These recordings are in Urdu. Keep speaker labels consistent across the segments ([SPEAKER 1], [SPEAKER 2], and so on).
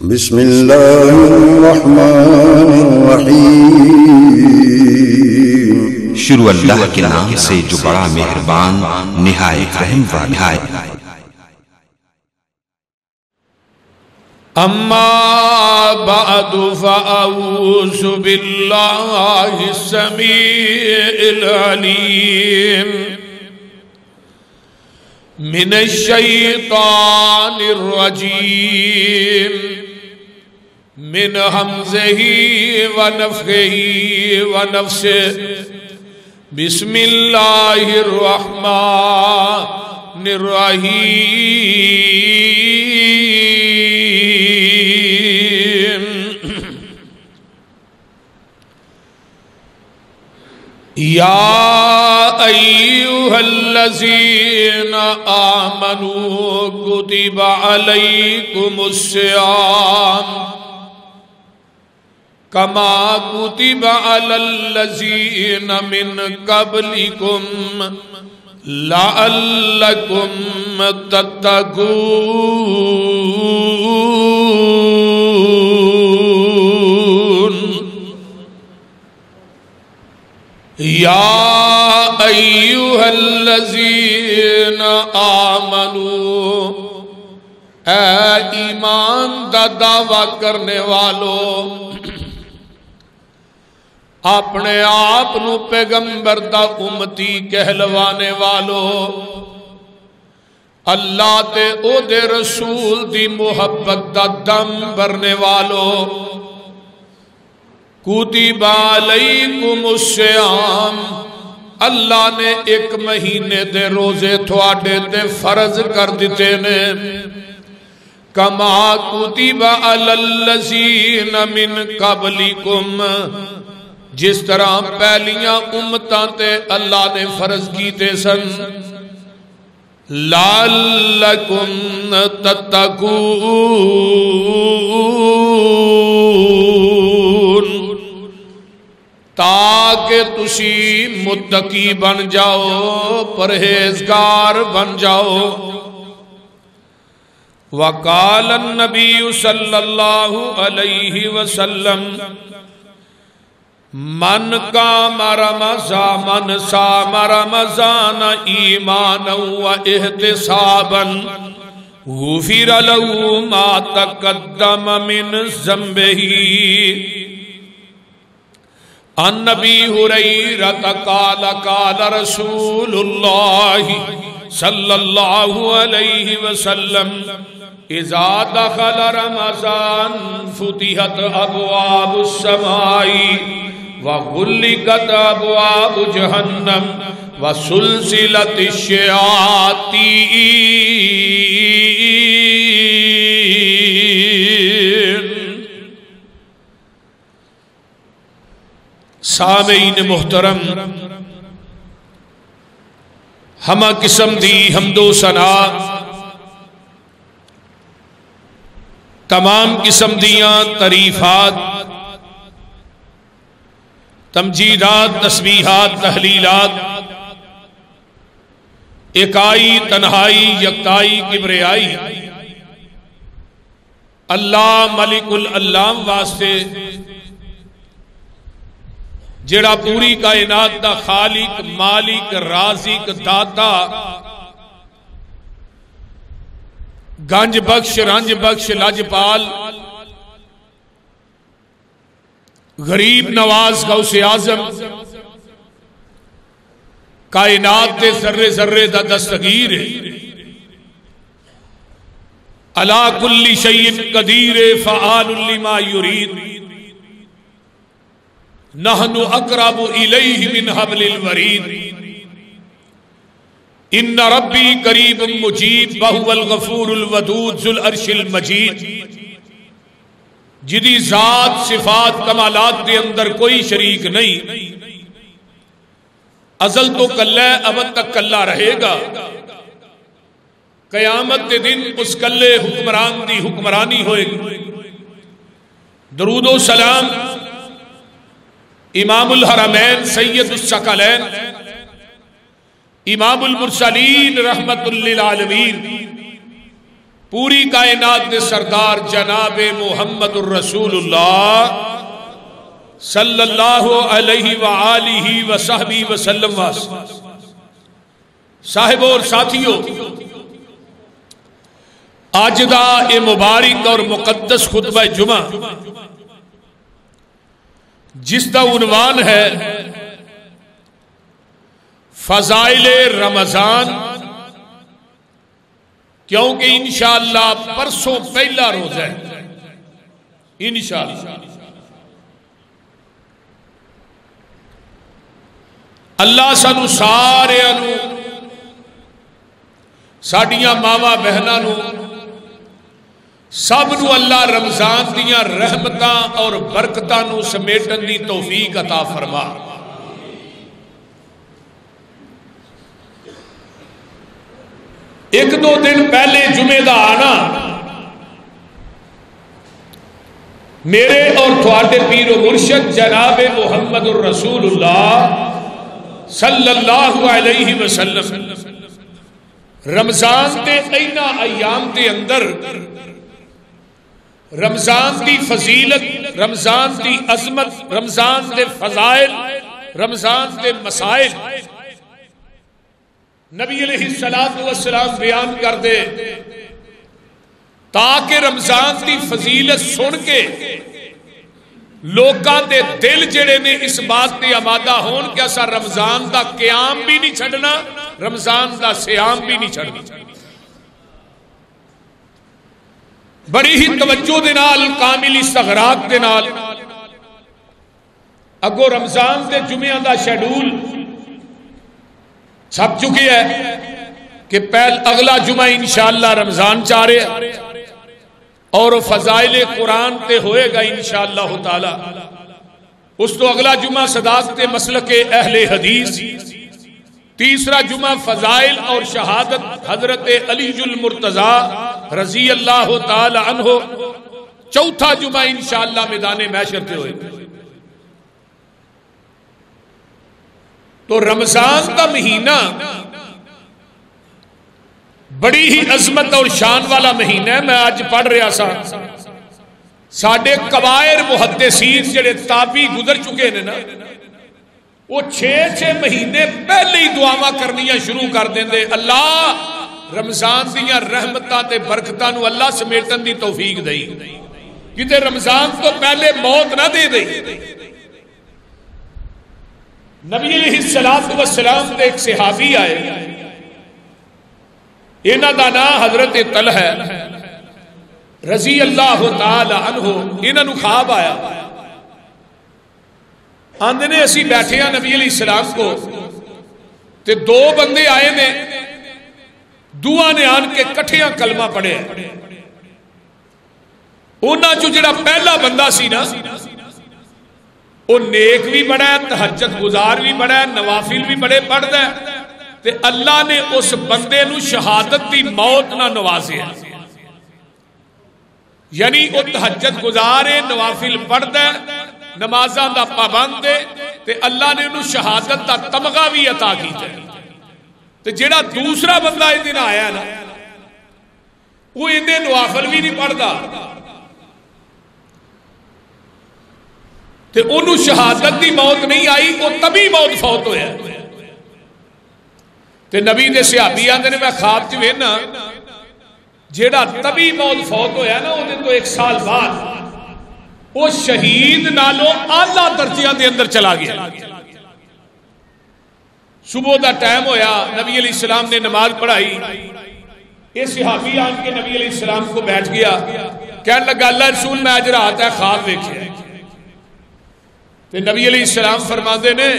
[SPEAKER 1] بسم اللہ الرحمن الرحیم۔
[SPEAKER 2] شروع اللہ کے نام سے جو بڑا مہربان نہایت رحم والا ہے۔
[SPEAKER 3] اما بعد فاعوذ باللہ السمیع العلیم من الشیطان الرجیم من حمزہ ونفخہ ونفثہ بسم اللہ الرحمن الرحیم۔ یا ایھا الذین آمنوا کتب علیکم الصیام کما کتب علی الذین من قبلکم لعلکم تتقون۔ یا ایھا الذین آمنوا، اے ایمان دا دعویٰ کرنے والو، اپنے آپ نو پیغمبر دا امتی کہلوانے والو، اللہ تے او دے رسول دی محبت دا دم بھرنے والو، کتب علیکم الصیام، اللہ نے ایک مہینے دے روزے تھوڑے دے فرض کر دیتے نے، کما کتب علی الذین من قبلکم، جس طرح پہلیاں امتاں تے اللہ نے فرض کیتے سن، لعلکم تتقون، تاکہ تسی متقی بن جاؤ، پرہیزگار بن جاؤ۔ وقال النبی صلی اللہ علیہ وسلم من قام رمضان رمضان ایمانا و احتسابا غفر له ما تقدم من ذنبه۔ عن ابی ہریرہ قال قال رسول اللہ صلی اللہ علیہ وسلم اذا دخل رمضان فتحت ابواب السماء وغلقت ابواب جہنم وسلسلت الشیاطین۔ سامعین محترم، ہمہ قسم دی حمد و ثنا، تمام قسم دیاں تعریفات، تمجیدات، تسبیحات، تحلیلات، اکائی، تنہائی، یکتائی، کبریائی اللہ ملک العلام واسطے، جڑا پوری کائنات دا خالق، مالک، رازق، داتا، گنج بخش، رنج بخش، لجپال، غریب نواز، غوث اعظم، کائنات دے ذرے ذرے دا دستگیر ہے، علی کل شیء قدیر فعال لما یرید، نحن اقرب الیہ من حبل الورید، ان ربی قریب مجیب وہو الغفور الودود ذو العرش المجید، جدی ذات، صفات، کمالات دے اندر کوئی شریک نہیں، ازل تو کلہ ابد تک کلہ رہے گا، قیامت دے دن اس کلے حکمران دی حکمرانی ہوئے گی۔ درود و سلام امام الحرمین سید الثقلین امام المرسلین رحمت للعالمین پوری کائنات دے سردار جناب محمد الرسول اللہ صلی اللہ علیہ وآلہ وصحبہ وسلم صاحب اور ساتھیوں، آج دا اے مبارک اور مقدس خطبہ جمعہ جس دا عنوان ہے فضائل رمضان، کیونکہ انشاءاللہ پرسوں پہلا روزہ ہے انشاءاللہ۔ اللہ سانو سارے ساڈیاں ماواں بہناں نو سب نو اللہ رمضان دیاں رحمتاں اور برکتاں نو سمیٹن دی توفیق عطا فرما۔ ایک دو دن پہلے جمعے دا آنا میرے اور تھوڑے پیر و مرشد جناب محمد الرسول اللہ صلی اللہ علیہ وسلم رمضان دے اینا ایام دے اندر رمضان دی فضیلت، رمضان دی عظمت، رمضان دے فضائل، رمضان دے مسائل نبی علیہ السلام بیان کر دے، تاکہ رمضان دی فضیلت سن کے لوکاں دے دل جڑے نے اس بات تے آمادہ ہون کہ اسا رمضان دا قیام بھی نہیں چھڈنا، رمضان دا صیام بھی نہیں چھڈنا۔ بڑی ہی توجہ دے نال، کامل استغراق دے نال اگو رمضان دے جمعہ دا شیڈول چھپ چکی ہے کہ اگلا جمعہ انشاءاللہ رمضان چاہ رہے اور فضائل قرآن تے ہوئے گا انشاءاللہ تعالی۔ اس تو اگلا جمعہ صداقت مسلک اہل حدیث، تیسرا جمعہ فضائل اور شہادت حضرت علی المرتضی رضی اللہ تعالی عنہ، چوتھا جمعہ انشاءاللہ میدان محشر تے ہوئے گا۔ تو رمضان کا مہینہ بڑی ہی عظمت اور شان والا مہینہ ہے۔ میں آج پڑھ رہا سا ساڈے کبائر محدثین جڑے تابی گزر چکے نے نا، وہ 6 مہینے پہلے ہی دعاواں کرنیاں شروع کر دیندے، اللہ رمضان دیاں رحمتاں تے برکتاں نو اللہ سمیٹن دی توفیق دئی، کتے رمضان تو پہلے موت نہ دے دئی۔ نبی علیہ السلام دے ایک صحابی آئے، انہاں دا نام حضرت طلحہ رضی اللہ تعالی عنہ، انہاں نو خواب آیا، آندے نے اسی بیٹھے ہیں نبی علیہ السلام کو تے 2 بندے آئے نے، دعا نے آن کے کٹھیاں کلمہ پڑھے ہیں۔ انہاں جو جڑا پہلا بندہ سی نا، وہ نیک بھی بڑا ہے، تہجد گزار بھی بڑا ہے، نوافل بھی بڑے پڑھتا ہے، تے اللہ نے اس بندے نو شہادت دی موت نہ نوازے، یعنی وہ تہجد گزار ہے، نوافل پڑھتا ہے، نمازاں دا پابند ہے، تے اللہ نے انہوں شہادت دا تمغہ بھی عطا کیتا ہے۔ تے جڑا دوسرا بندہ اس دن آیا نا، وہ اندے نوافل بھی نہیں پڑھتا، تے انہوں شہادت دی موت نہیں آئی، وہ تبھی موت فوت ہویا۔ تے نبی دے صحابی آندے نے میں خواب چ وینا جیڑا تبھی موت فوت ہویا نا، وہ تو 1 سال بعد وہ شہید نالوں اعلیٰ درجیاں دے اندر چلا گیا۔ صبح دا ٹائم ہویا، نبی علیہ السلام نے نماز پڑھائی، یہ صحابی آن کے نبی علیہ السلام کو بیٹھ گیا، کہنے لگا اللہ رسول میں آج رات ہے خواب دیکھے۔ تے نبی علیہ السلام فرماندے نے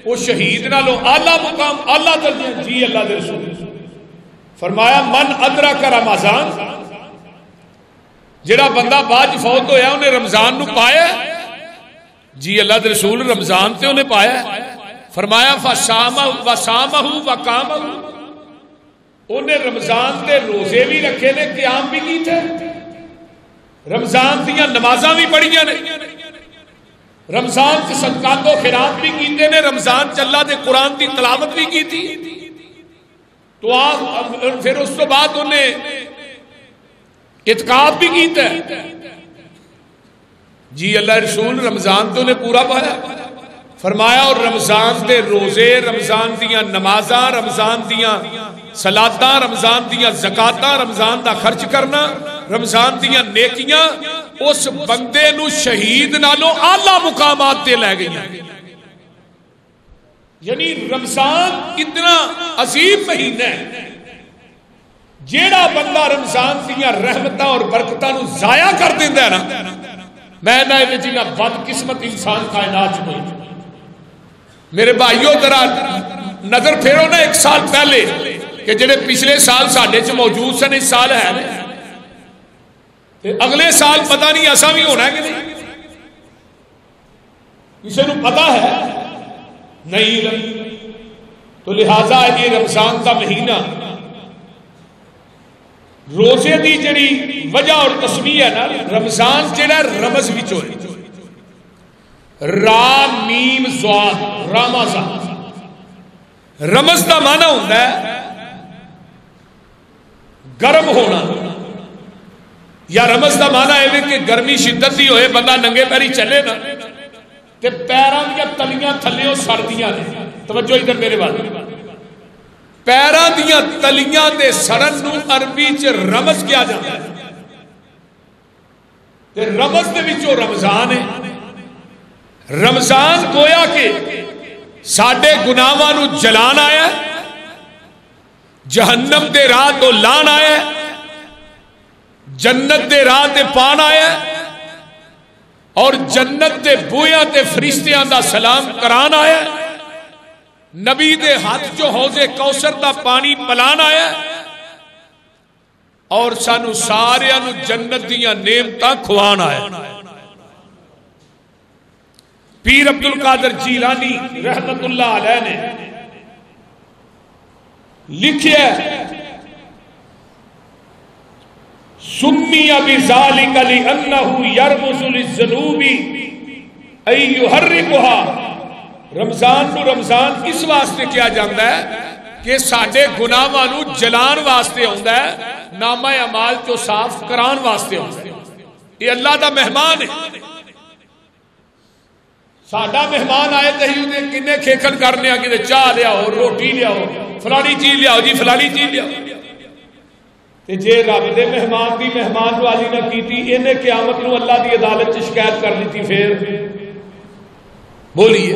[SPEAKER 3] وہ شہید نہ لو اعلیٰ مقام اعلیٰ درجہ، جی اللہ دے رسول، فرمایا من ادرک رمضان، جڑا بندہ بعد فوت ہویا انہیں رمضان نو پایا، جی اللہ دے رسول رمضان تے انہیں پایا۔ فرمایا فصامہ وقامہ، انہیں رمضان تے روزے بھی رکھے نے، قیام بھی کی تھے، رمضان دیاں نمازاں بھی پڑھیاں نے، رمضان سے صدقات و خیرات بھی کیتے نے، رمضان چ اللہ دے قرآن دی تلاوت بھی کی تھی۔ تو پھر اس تو بعد انہیں اعتکاف بھی کیتا ہے جی اللہ رسول رمضان تو نے پورا پایا فرمایا اور رمضان دے روزے رمضان دیاں نمازاں رمضان دیاں صلاتاں رمضان دیاں زکاتاں رمضان دا خرچ کرنا رمضان دیاں نیکیاں اس بندے نو شہید نالوں اعلی مقامات تے لے گئی یعنی رمضان اتنا عظیم مہینہ ہے جیڑا بندہ رمضان دیاں رحمتاں اور برکتاں نو ضائع کر دیندا ہے نا میں نہ اے جنہ بد قسمت انسان کائنات میں میرے بھائیو ذرا نظر پھیرو نا ایک سال پہلے کہ جڑے پچھلے سال ساڈے چ موجود سن اس سال ہے تے اگلے سال پتہ نہیں ایسا بھی ہونا ہے کہ نہیں کسی نو پتہ ہے نہیں تو لہذا یہ رمضان کا مہینہ روزے دی جڑی وجہ اور تسمیہ ہے نا رمضان جڑا رمز وچوں ہے را میم زواد رمضان رمز دا معنی ہوتا ہے گرم ہونا یا رمز دا معنی ہے کہ گرمی شدت دی ہوئے بندہ ننگے پیری چلے نا تے پیراں دیا تلیاں تھلیوں سردیاں نے توجہ ادھر میرے بات پیراں دیا تلیاں دے سڑن نو عربی چ رمز کیا جاتا ہے تے رمز دے وچوں رمضان ہے رمضان گویا کہ ساڈے گناہاں نو جلان آیا جہنم دے راہ تو لان آیا جنت دے راہ تے پان آیا اور جنت دے بویاں تے فرشتیاں دا سلام کران آیا نبی دے ہاتھ جو حوض کوثر دا پانی پلان آیا اور سانو ساریاں نو جنت دیاں نعمتاں کھوان آیا پیر عبد القادر جیلانی رحمت اللہ علیہ نے لکھیا سمی بذالک لانہ یرمز للذنوب ای یحرکها رمضان نو رمضان اس واسطے کیا جاتا ہے کہ ساڈے گناہاں نو جلان واسطے ہوندا ہے نامہ اعمال تو صاف کران واسطے ہوندا ہے یہ اللہ دا مہمان ہے ساڈا مہمان آئے تے ہی انہیں کنے کھیکھن کرنے آ کہ چاہ لیاؤ روٹی لیاؤ فلانی چیز لیاؤ جی فلانی چیز لیاؤ تے جے رب دے مہمان دی مہمان نوازی نہ کیتی انہیں قیامت نو اللہ دی عدالت چ شکایت کر دیتی پھر بولیے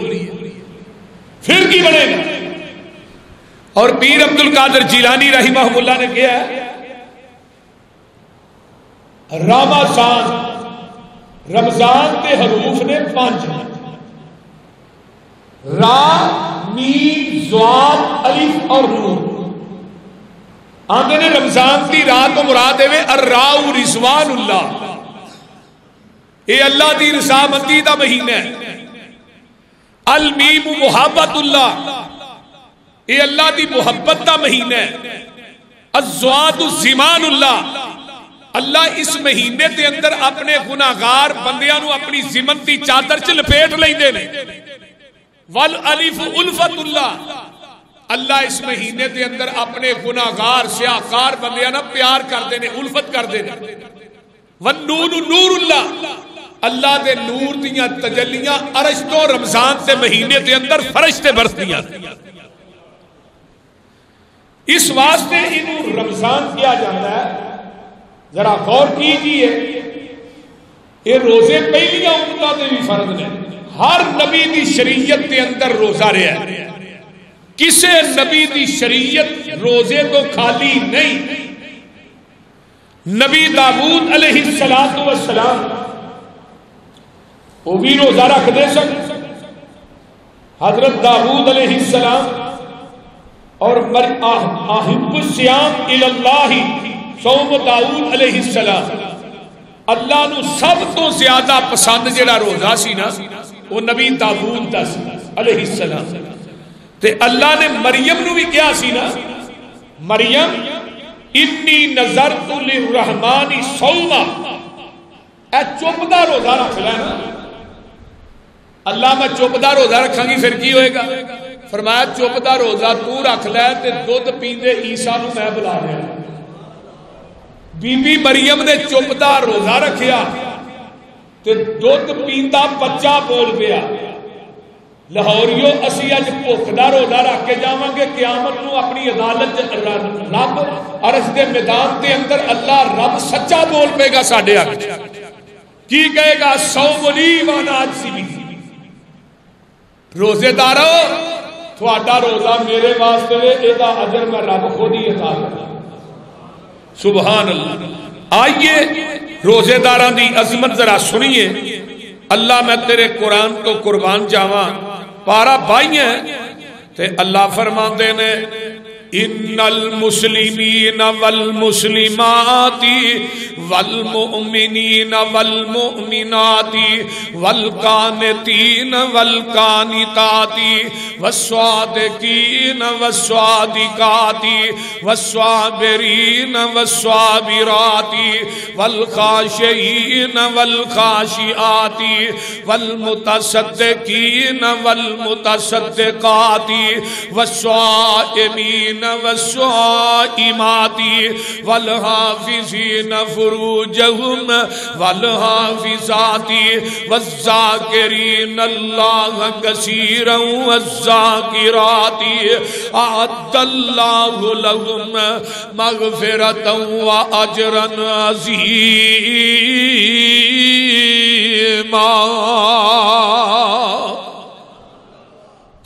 [SPEAKER 3] پھر کی بنے گا اور پیر عبد القادر جیلانی رحمہ اللہ نے کیا ہے رمضان کے حروف نے 5 را میم ضاد الف اور نون آندے نے رمضان کی رات و مراد ہے الراء رضوان اللہ یہ اللہ دی رضامندی دا مہینہ ہے المیم محبت اللہ یہ اللہ دی محبت دا مہینہ ہے الزواد زمان اللہ اللہ اس مہینے دے اندر اپنے گناہگار بندیاں نو اپنی ذمتی چادر چ لپیٹ لیندے نے والالف الفت اللہ اللہ اس مہینے دے اندر اپنے گناہگار سیاہکار بندیاں نو پیار کردے نے الفت کردے نے والنون نور اللہ اللہ دے نور دیاں تجلیاں عرش تو رمضان دے مہینے دے اندر فرش تے برسدیاں اس واسطے انہوں رمضان کیا جاتا ہے ذرا غور کیجئے یہ روزے پہلیاں امتاں دے بھی فرض نے ہر نبی دی شریعت دے اندر روزہ رہا ہے کسے نبی دی شریعت روزے تو خالی نہیں نبی داؤد علیہ السلام وہ بھی روزہ رکھ دے سن حضرت داؤد علیہ السلام اور احب الصیام الاللہ صوم داؤد علیہ السلام اللہ نو سب تو زیادہ پسند جڑا روزہ سی نا وہ نبی داؤد دا سی علیہ السلام تے اللہ نے مریم نو بھی کیا سی نا مریم انی نظرت للرحمن صوما اے چپ دا روزہ رکھ لینا اللہ میں چپ دا روزہ رکھاں گی پھر کی ہوئے گا فرمایا چپ دا روزہ تو رکھ لے تے دودھ پیندے عیسیٰ نو میں بلا لیا بی بی مریم نے چپدا روزہ رکھیا تے دودھ پیندا بچہ بول پیا لاہوریو اسی اج بھوک دا روزہ رکھ کے جاواں گے قیامت نو اپنی عدالت رب عرش دے میدان دے اندر اللہ رب سچا بول پے گا ساڈے حق کی کہے گا صوم لی وانا اجزی روزے دارو تھوڑا روزہ میرے واسطے ایدہ اجر میں رب خود ہی عطا کرتا سبحان اللہ آئیے روزے داران دی عظمت ذرا سنیے اللہ میں تیرے قرآن تو قربان جاواں پارا بھائی ہیں تے اللہ فرماندے نے ان المسلمین والمسلمات والمؤمنین والمؤمنات والقانتین والقانتات والصادقین والصادقات والصابرین والصابرات والخاشعین والخاشعات والمتصدقین والمتصدقات والصائمین والصائمات والحافظین فروجهم والحافظات والذاکرین اللہ کثیرا والذاکرات اعد اللہ لهم مغفرتا واجرا عظیما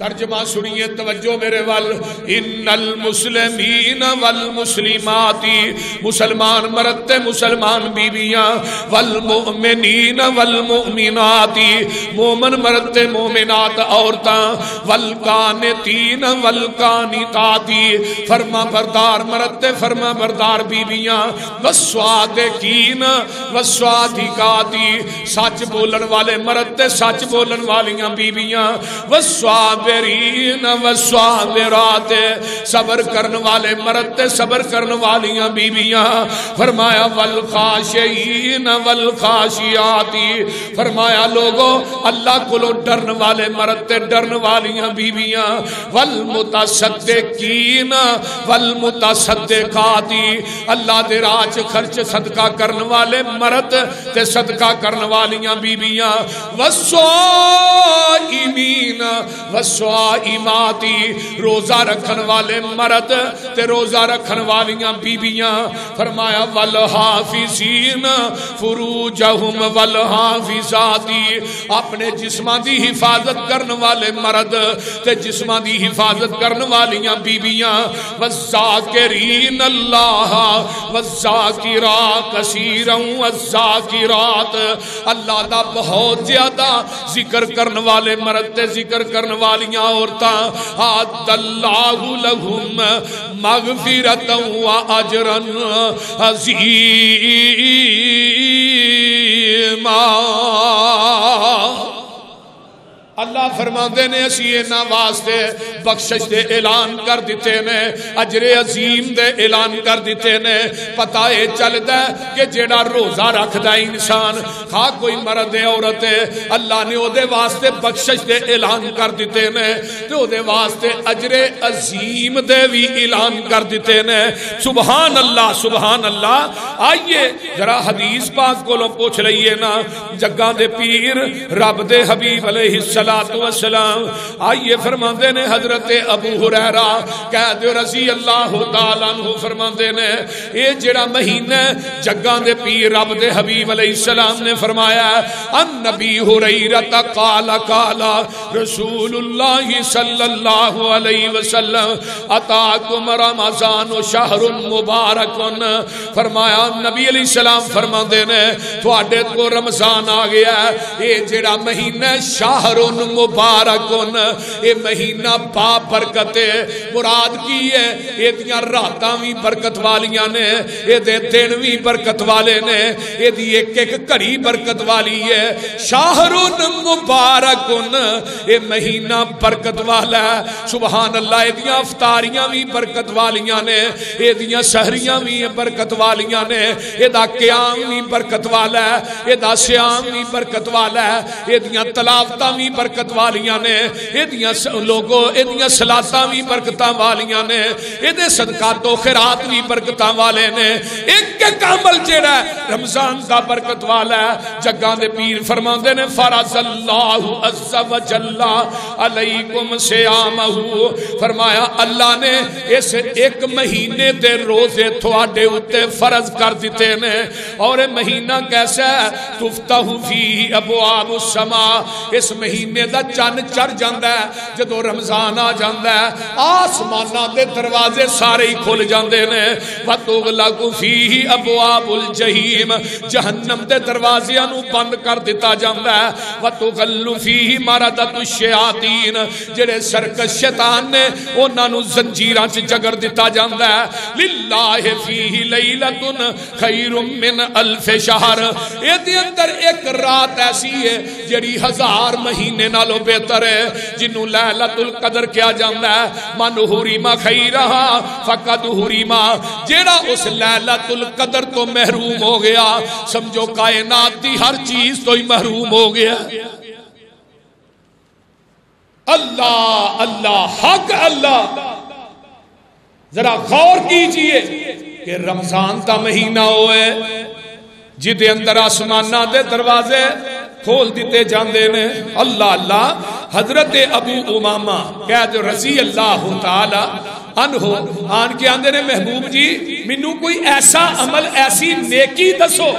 [SPEAKER 3] ترجمہ سنیے توجہ میرے وال ان المسلمین والمسلمات مسلمان مرد مسلمان بیویاں والمؤمنین والمؤمنات مومن مرد مومنات عورتاں والقانتین والقانتات فرما بردار مرد فرما بردار بیویاں والصادقین والصادقات سچ بولن والے مرد سچ بولن والیاں بیویاں والصابرین والصابرات صبر کرن والے مرد صبر کرن والیاں بیویاں فرمایا والخاشعین والخاشعات فرمایا لوگوں اللہ کو ڈرن والے مرد ڈرن والیاں بیویاں والمتصدقین والمتصدقات اللہ دے راہ وچ خرچ صدقہ کرن والے مرد تے صدقہ کرن والیاں بیویاں والصائمین والصائماتی روزہ رکھن والے مرد تے روزہ رکھن والیاں بیبیاں فرمایا والحافظین فروجہم والحافظاتی اپنے جسمان دی حفاظت کرن والے مرد تے جسمان دی حفاظت کرن والیاں بیبیاں والذاکرین اللہ والذاکرات کثیرا والذاکرات اللہ دا بہت زیادہ ذکر کرن والے مرد تے ذکر کرن والیاں عورتاں اعد اللہ لہم مغفرتا واجرا عظیما اللہ فرماندے نے اسی انہاں واسطے بخشش دے اعلان کر دیتے نے اجر عظیم دے اعلان کر دیتے نے پتہ اے چلدا ہے کہ جیڑا روزہ رکھدا انسان ہاں کوئی مرد ہے عورت ہے اللہ نے او دے واسطے بخشش دے اعلان کر دیتے نے تے او دے واسطے اجر عظیم دے بھی اعلان کر دیتے نے سبحان اللہ آئیے ذرا حدیث پاک کولوں پوچھ لئیے نا جگاں دے پیر رب دے حبیب علیہ السلام آئیے فرماندے نے حضرت ابو ہریرہ قید رضی اللہ تعالیٰ عنہ فرماندے نے اے جڑا مہینہ جگاں دے پیر رب دے حبیب علیہ السلام نے فرمایا ان نبی ہریرہ قال رسول اللہ صلی اللہ علیہ وسلم اتاکم رمضان شہر مبارک فرمایا نبی علیہ السلام فرماندے نے تواڈے کو رمضان آ گیا اے جڑا مہینہ شہر مبارکن اے مہینہ با برکت ہے مراد کی ہے اے دیاں راتاں بھی برکت والیاں نے اے دے دن بھی برکت والے نے اے دی ایک ایک گھڑی برکت والی ہے شہر مبارکن اے مہینہ برکت والا ہے سبحان اللہ اے دیاں افطاریاں بھی برکت والیاں نے اے دیاں سحریاں بھی برکت والیاں نے اے دا قیام بھی برکت والا ہے اے دا صیام بھی برکت والا ہے اے دیاں تلاوتاں بھی برکت والیاں نے اے دیاں لوگوں اے ایدیاں صلاتاں بھی برکتاں والیاں نے، ایدے صدقات و خیرات بھی برکتاں والے نے، ایک عمل جڑا ہے رمضان دا برکت والا ہے۔ جگاں دے پیر فرماندے نے فرض اللہ عز و جل علیکم صیامہ، فرمایا اللہ نے اس ایک مہینے دے روزے تھوڑے اتے فرض کر دیتے نے، اور مہینہ کیسا ہے؟ تفتح فیہ ابواب السماء، اس مہینے دا چن چڑھ جاندا ہے، جدو رمضان آ جاندا ہے آسماناں دے دروازے سارے ہی کھل جاندے نے، وتغلق فیہ ابواب الجحیم، جہنم دے دروازیاں نو بند کر دیتا جاندا ہے، وتغل فیہ مردۃ الشیاطین، جڑے سرکش شیطان نے انہاں نو زنجیراں چ جگڑ دیتا جاندا ہے، للہ فیہ لیلۃ خیر من الف شہر، ایدے اندر ایک رات ایسی ہے جڑی 1000 مہینے نالوں بہتر ہے، جنوں لیلۃ القدر کیا جاندا ہے، من حرم خیرہا فقد حرم، جیڑا اس لیلۃ القدر تو محروم ہو گیا سمجھو کائنات دی ہر چیز تو ہی محروم ہو گیا۔ اللہ اللہ حق اللہ، ذرا غور کیجئے کہ رمضان کا مہینہ ہوئے جدے اندر آسمانہ دے دروازے کھول دیتے جاندے نے، اللہ اللہ۔ حضرت ابو امامہ قید رضی اللہ تعالی عنہ آن کے آندے نے محبوب جی منو کوئی ایسا عمل ایسی نیکی دسو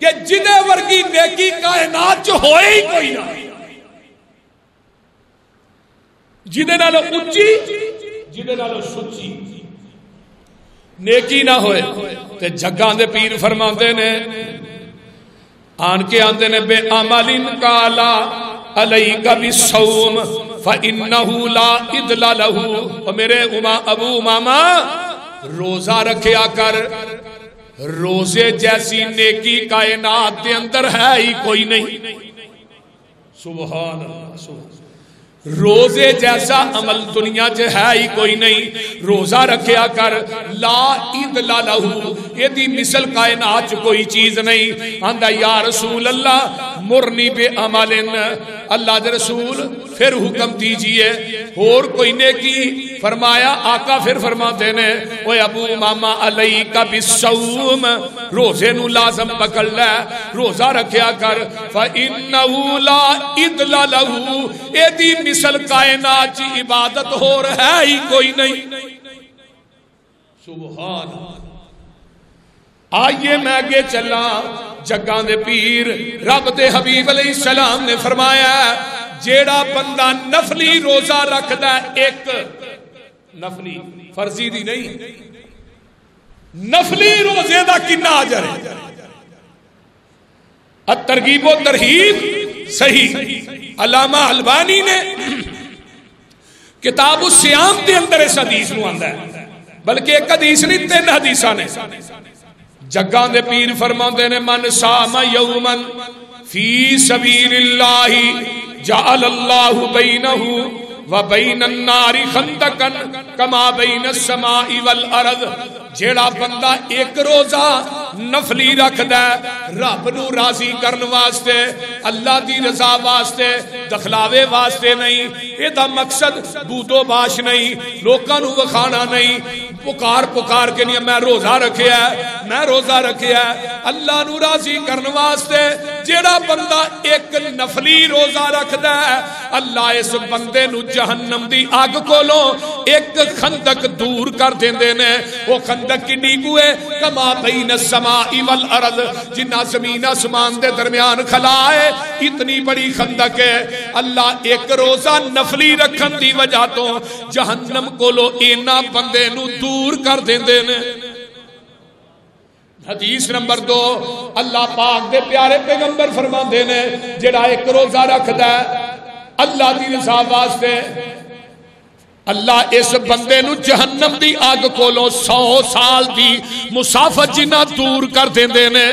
[SPEAKER 3] کہ جدے ورگی نیکی کائنات جو ہوئے ہی کوئی نہ، جدے نالو اچھی جدے نالو سچی نیکی نہ ہوئے۔ تے جگاں دے پیر فرماندے نے آن کے آندے نے بے عملن کالا علیک بالصوم فإنہ لا عدل لہ، اور میرے ابو امامہ روزہ رکھیا کر، روزے جیسی نیکی کائنات دے اندر ہے ہی کوئی نہیں۔ سبحان اللہ، روزے جیسا عمل دنیا چ ہے ہی کوئی نہیں، روزہ رکھیا کر، لا عدل لہ، یہ دی مثل کائنات چ کوئی چیز نہیں۔ آندا یا رسول اللہ مرنی بے عملن، اللہ دے رسول پھر حکم دیجئے اور کوئی نیکی۔ فرمایا آقا پھر فرماتے نے اوے ابو امامہ علیک بالصوم، روزے نو لازم پکڑ لے، روزہ رکھیا کر، فإنہ لا عدل لہ، اے دی مثل کائنات چی عبادت ہو رہا ہی کوئی نہیں۔ سبحان آئیے میں آگے چلا، جگاں دے پیر رب دے حبیب علیہ السلام نے فرمایا جیڑا بندہ نفلی روزہ رکھدا ہے، ایک نفلی فرضی دی نہیں، نفلی روزے دا کنا اجر ہے؟ الترغیب و ترہیب صحیح علامہ البانی نے کتاب الصیام دے اندر اس حدیث نو آندا ہے، بلکہ ایک حدیث نہیں 3 حدیثاں نے۔ جگاں دے پیر فرماندے نے من صام یوما فی سبیل اللہ جعل اللہ بینہ وبین النار خندقا کما بین السماء والارض، جیڑا بندہ ایک روزہ نفلی رکھ دے رب نو راضی کرن واسطے، اللہ دی رضا واسطے، دکھلاوے واسطے نہیں، اے دا مقصد بودو باش نہیں، لوکاں نو وکھانا نہیں، پکار پکار کے نہیں میں روزہ رکھیا ہے، میں روزہ رکھیا ہے، اللہ نو راضی کرن واسطے جیڑا بندہ ایک نفلی روزہ رکھ دے، اللہ اس بندے نو جہنم دی آگ کولوں ایک خندق دور کر دیندے نے۔ وہ خندق کی نیگوے کما بین السماء والارض، جنہ زمین آسمان دے درمیان خلا ہے اتنی بڑی خندق ہے۔ اللہ ایک روزہ نفلی رکھن دی وجہ تو جہنم کولوں اینا بندے نو دور کر دیندے نے۔ حدیث نمبر 2 اللہ پاک دے پیارے پیغمبر فرماندے نے جڑا ایک روزہ رکھدا ہے اللہ دی رضا واسطے، اللہ اس بندے نو جہنم دی آگ کولو 100 سال دی مسافت جنہ دور کر دیندے نے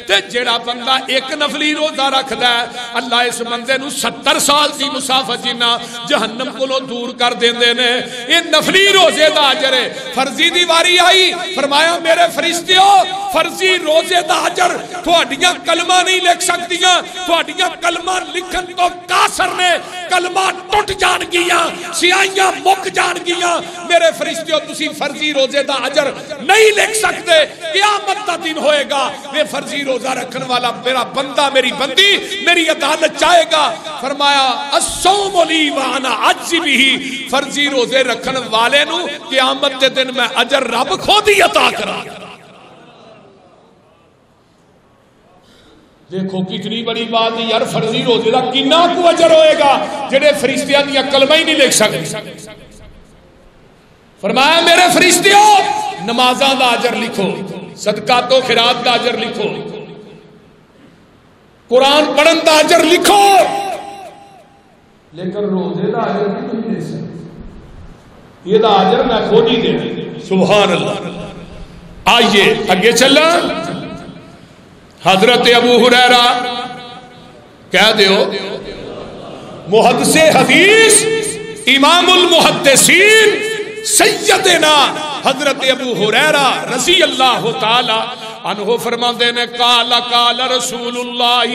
[SPEAKER 3] تے جڑا بندہ ایک نفلی روزہ رکھدا ہے اللہ اس بندے نو 70 سال دی مسافت جنہ جہنم کولو دور کر دیندے نے. یہ نفلی روزے دا اجر ہے. فرضی دی واری آئی فرمایا میرے فرشتیو فرضی روزے دا اجر تہاڈیاں کلمہ نہیں لکھ سکدیاں, تہاڈیاں کلمہ لکھن تو قاصر نے, کلمہ ٹوٹ جان گیاں, سیاہیاں مک جان گیاں. میرے فرشتیوں تسی فرضی روزے دا اجر نہیں لکھ سکتے. قیامت دا دن ہوئے گا میں فرضی روزہ رکھن والا میرا بندہ میری بندی میری عدالت چاہے گا. فرمایا الصوم لی وانا اجزی بہ, فرضی روزے رکھن والے نو قیامت دے دن میں اجر رب خود ہی عطا کرا. دیکھو کتنی بڑی بات ہے یار, فرضی روزے دا کنا کو اجر ہوئے گا جڑے فرشتیاں دی کلمہ ہی نہیں لکھ سکتے. فرمایا میرے فرشتیوں نمازاں دا اجر لکھو, صدقات و خیرات دا اجر لکھو, قرآن پڑھن دا اجر لکھو, لیکن روزے دا اجر نہیں لکھ سکتے. یہ دا اجر میں خود ہی دے. سبحان اللہ. آئیے اگے چلا. حضرت ابو ہریرہ کہہ دیو محدث حدیث امام المحدثین سیدنا حضرت ابو ہریرہ رضی اللہ تعالی عنہ فرماندے نے قال قال رسول اللہ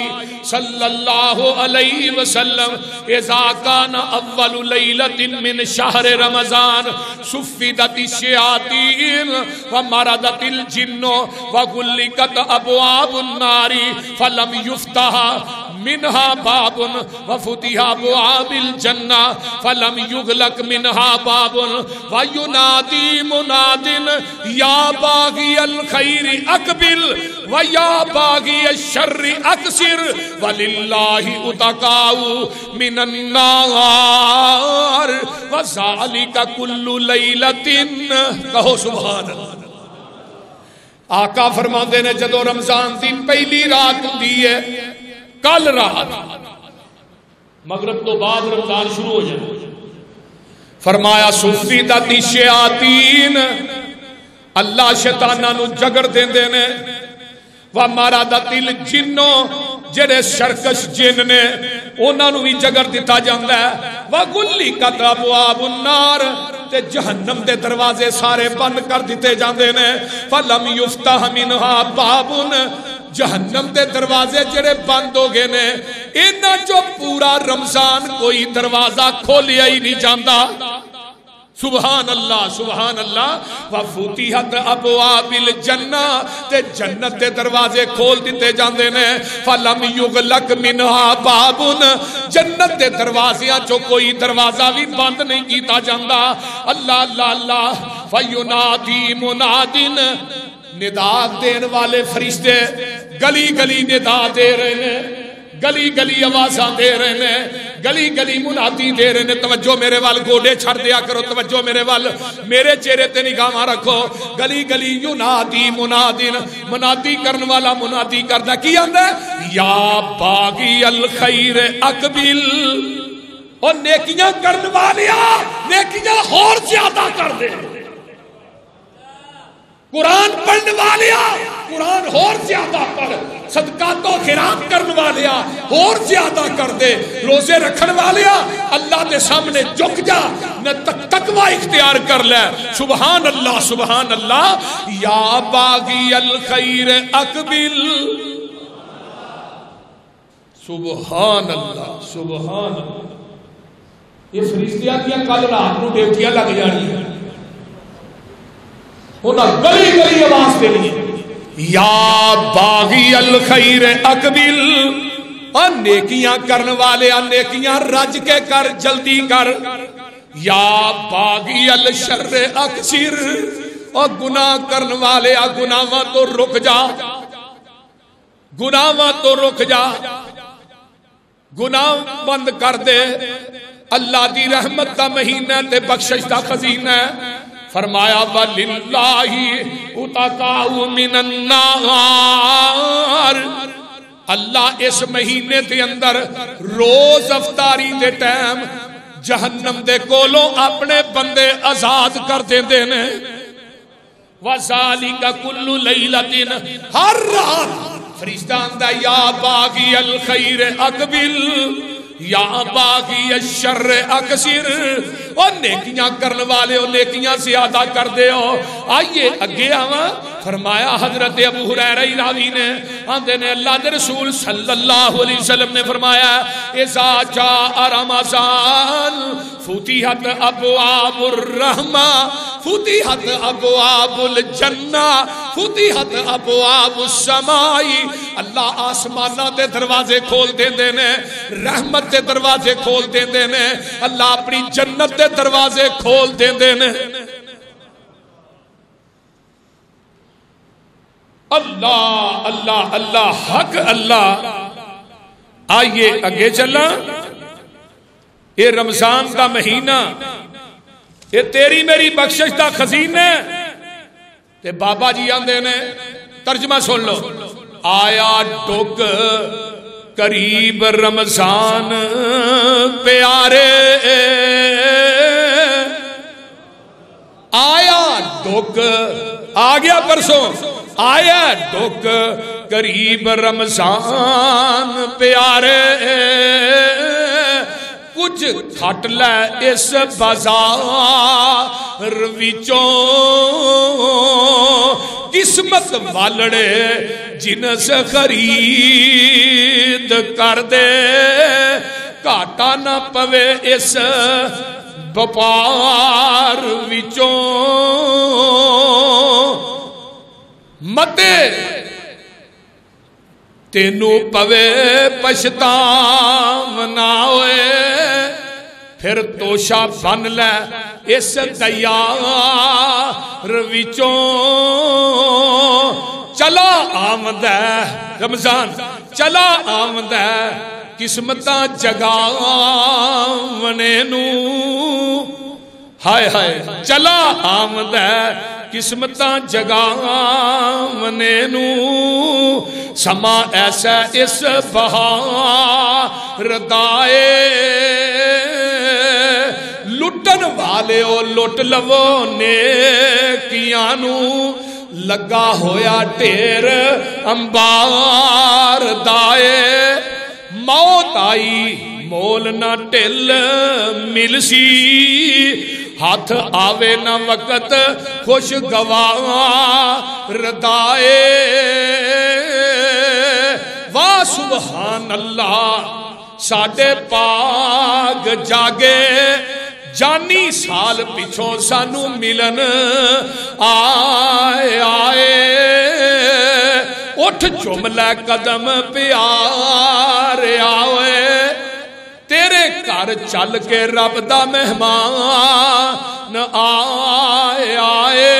[SPEAKER 3] صلی اللہ علیہ وسلم اذا کان اول لیلۃ من شہر رمضان صفدت الشیاطین ومردت الجن وغلقت ابواب النار فلم یفتح منها باب وفتح ابواب الجنہ فلم یغلق منها باب وینادی مناد یا باغی الخیر اقبل ویا باغی الشر اقصر وللہ اتقاء من النار وذالک کل لیلۃ. کہو سبحان اللہ. آقا فرماندے نے جدو رمضان دن پہلی رات ہوندی ہے, کل رات مغرب تو بعد رمضان شروع ہو جائے, فرمایا صفدت الشیاطین اللہ شیطاناں نو جگڑ دیندے نے, ومردت الجن جڑے سرکش جن نے انہاں نو بھی جگڑ دتا جاندا ہے, وغلقت ابواب النار تے جہنم دے دروازے سارے بند کر دیتے جاندے نے, فلم یفتح منها باب جہنم دے دروازے جڑے بند ہو گئے نے انہاں جو پورا رمضان کوئی دروازہ کھولیا ہی نہیں جاندا. سبحان اللہ سبحان اللہ. وفتحت ابواب الجنہ تے جنت دے دروازے کھول دیتے جاندے نے, فلم یغلق منها باب جنت دے دروازیاں چو کوئی دروازہ بھی بند نہیں کیتا جاندا. اللہ اللہ اللہ. فینادی منادن نداء دین والے فرشتے گلی گلی نداء دے رہے ہیں, گلی گلی آوازاں دے رہے ہیں, گلی گلی منادی دے رہے ہیں. توجہ میرے وال گوڑے چھڑ دیا کرو, توجہ میرے وال میرے چہرے تے نگاہ رکھو. گلی گلی ینادی منادن, منادی کرن والا منادی کردا کی آندا ہے یا باغی الخیر اقبل, اور نیکیاں کرن والیا نیکیاں اور زیادہ کر دے. قرآن پڑھنے والیا قرآن اور زیادہ پڑھ, صدقات و خیرات کرنے والیا اور زیادہ کر دے, روزے رکھن والیا اللہ دے سامنے جھک جا, نہ تقوی اختیار کر لے. سبحان اللہ سبحان اللہ. یا باغی الخیر اقبل. سبحان اللہ سبحان اللہ. یہ فرشتیاں کیا کل رات کو ڈیوٹیاں لگ جانی ہیں, انہاں گلی گلی آواز دینی یا باغی الخیر اقبل, اور نیکیاں کرن والے نیکیاں رج کے کر جلدی کر. یا باغی الشر اقصر, اور گناہ کرن والے گناہاں تو رک جا, گناہاں تو رک جا, گناہ بند کر دے. اللہ دی رحمت دا مہینہ تے بخشش دا خزینہ ہے. فرمایا وَلِلَّهِ اُتَقَاءُ مِنَ النَّارِ, اللہ اس مہینے دے اندر روز افطاری دے ٹائم جہنم دے کولوں اپنے بندے آزاد کر دیندے نے وَذَالِكَ كُلُّ لَيْلَةٍ ہر رات فرشتہ آندا یا باغی الخیر اقبل یا باغی الشر اکثر اور نیکیاں کرنے والے ہو نیکیاں زیادہ کر دے ہو آئیے اگے آواں فرمایا حضرت ابو ہریرہ راوی نے آندے نے اللہ دے رسول صلی اللہ علیہ وسلم نے فرمایا اذا جاء رمضان فتحت ابواب الرحمہ فتحت ابواب الجنہ فتحت ابواب السماء اللہ آسمانہ دے دروازے کھول دیندے نے رحمت دے دروازے کھول دیندے نے اللہ اپنی جنت دے دروازے کھول دیندے نے اللہ اللہ اللہ حق اللہ آئیے اگے چلا یہ رمضان کا مہینہ یہ تیری میری بخشش دا خزینہ تے بابا جی آندے نے ترجمہ سن لو آیا ڈگ قریب رمضان پیارے آیا ڈگ آ گیا پرسوں آیا ڈگ قریب رمضان پیارے کچھ کھٹ لے اس بازار وچوں قسمت والڑے جنس خرید کر دے گھاٹا نہ پوے اس بپار وچوں متے تینو پوے پچھتاونا ہوئے پھر توشہ بن لے اس دیار وچوں چلا آمد ہے رمضان چلا آمد ہے قسمتاں جگاونے نو ہائے ہائے چلا آمد ہے قسمتاں جگاونے نو سما ایسا اس بہار دائے لٹن والے او لٹ لو نیکیاں نو لگا ہویا ٹیر انبار دائے موت آئی مول نہ ٹل مل سی ہاتھ آوے نہ وقت خوش گوار دائے واہ سبحان اللہ ساڈے پاگ جاگے جانی سال پچھوں سانو ملن آئے آئے اٹھ جملہ قدم پیارے آئے تیرے گھر چل کے رب دا مہمان آئے آئے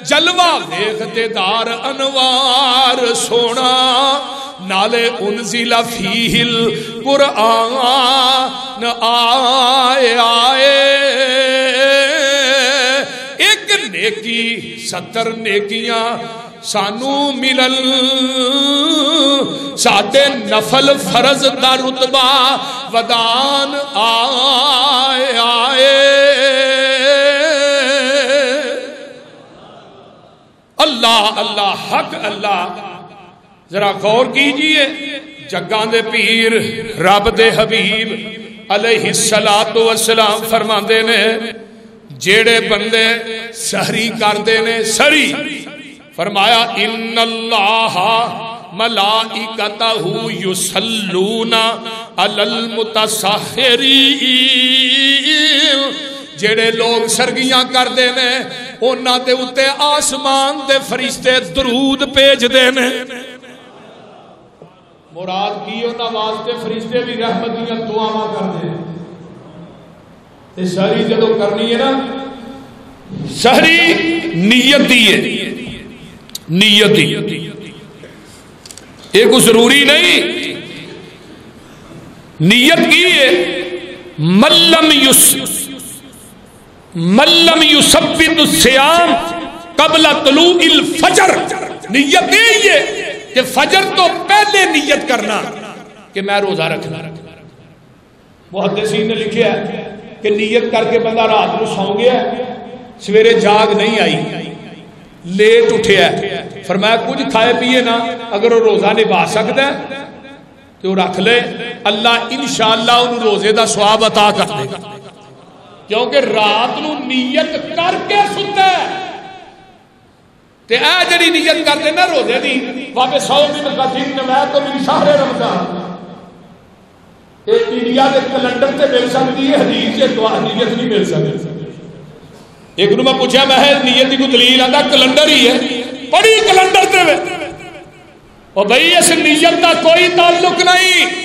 [SPEAKER 3] جلوہ ویکھ دیدار انوار سونا نالے انزل فیہ القرآن آئے آئے ایک نیکی 70 نیکیاں سانو ملن ساڈے نفل فرض دا رتبہ ودان آئے آئے اللہ اللہ حق اللہ ذرا غور کیجئے جگاں دے پیر رب دے حبیب علیہ السلام فرماندے نے جیڑے بندے سحری کردے نے سحری فرمایا ان اللہ ملائکتہ یصلون علی المتسحرین جیڑے لوگ سرگیاں کردے نے انہاں دے اتے آسمان دے فرشتے درود بھیج دے نے مراد کی انہاں واسطے فرشتے بھی رحمتیاں دعاواں کردے تے سحری جدوں کرنی ہے نا سحری نیت دی ہے نیت دی یہ کوئی ضروری نہیں نیت کی ہے ملم یثبت الصیام قبل طلوع الفجر نیت نہیں ہے کہ فجر تو پہلے نیت کرنا کہ میں روزہ رکھنا محدثین نے لکھا ہے کہ نیت کر کے بندہ رات کو سو گیا سویرے جاگ نہیں آئی لیٹ اٹھیا فرمایا کچھ کھائے پیے نا اگر وہ روزہ نبھا سکتا ہے تو وہ رکھ لے اللہ انشاءاللہ انہوں روزے دا ثواب عطا کر دے گا کیونکہ رات نو نیت کر کے سنتا ہے تے اے جڑی نیت کر دے نا روزے دی واپے سو دن کا دن میں تو میری شہر رمضان ایک انڈیا کے کیلنڈر تے مل سکتی ہے حدیث سے دعا نیت نہیں مل سکتی ایک نو میں پوچھا میں نیت کی کوئی دلیل آتا کیلنڈر ہی ہے پڑھی کیلنڈر تے او بھائی اس نیت کا کوئی تعلق نہیں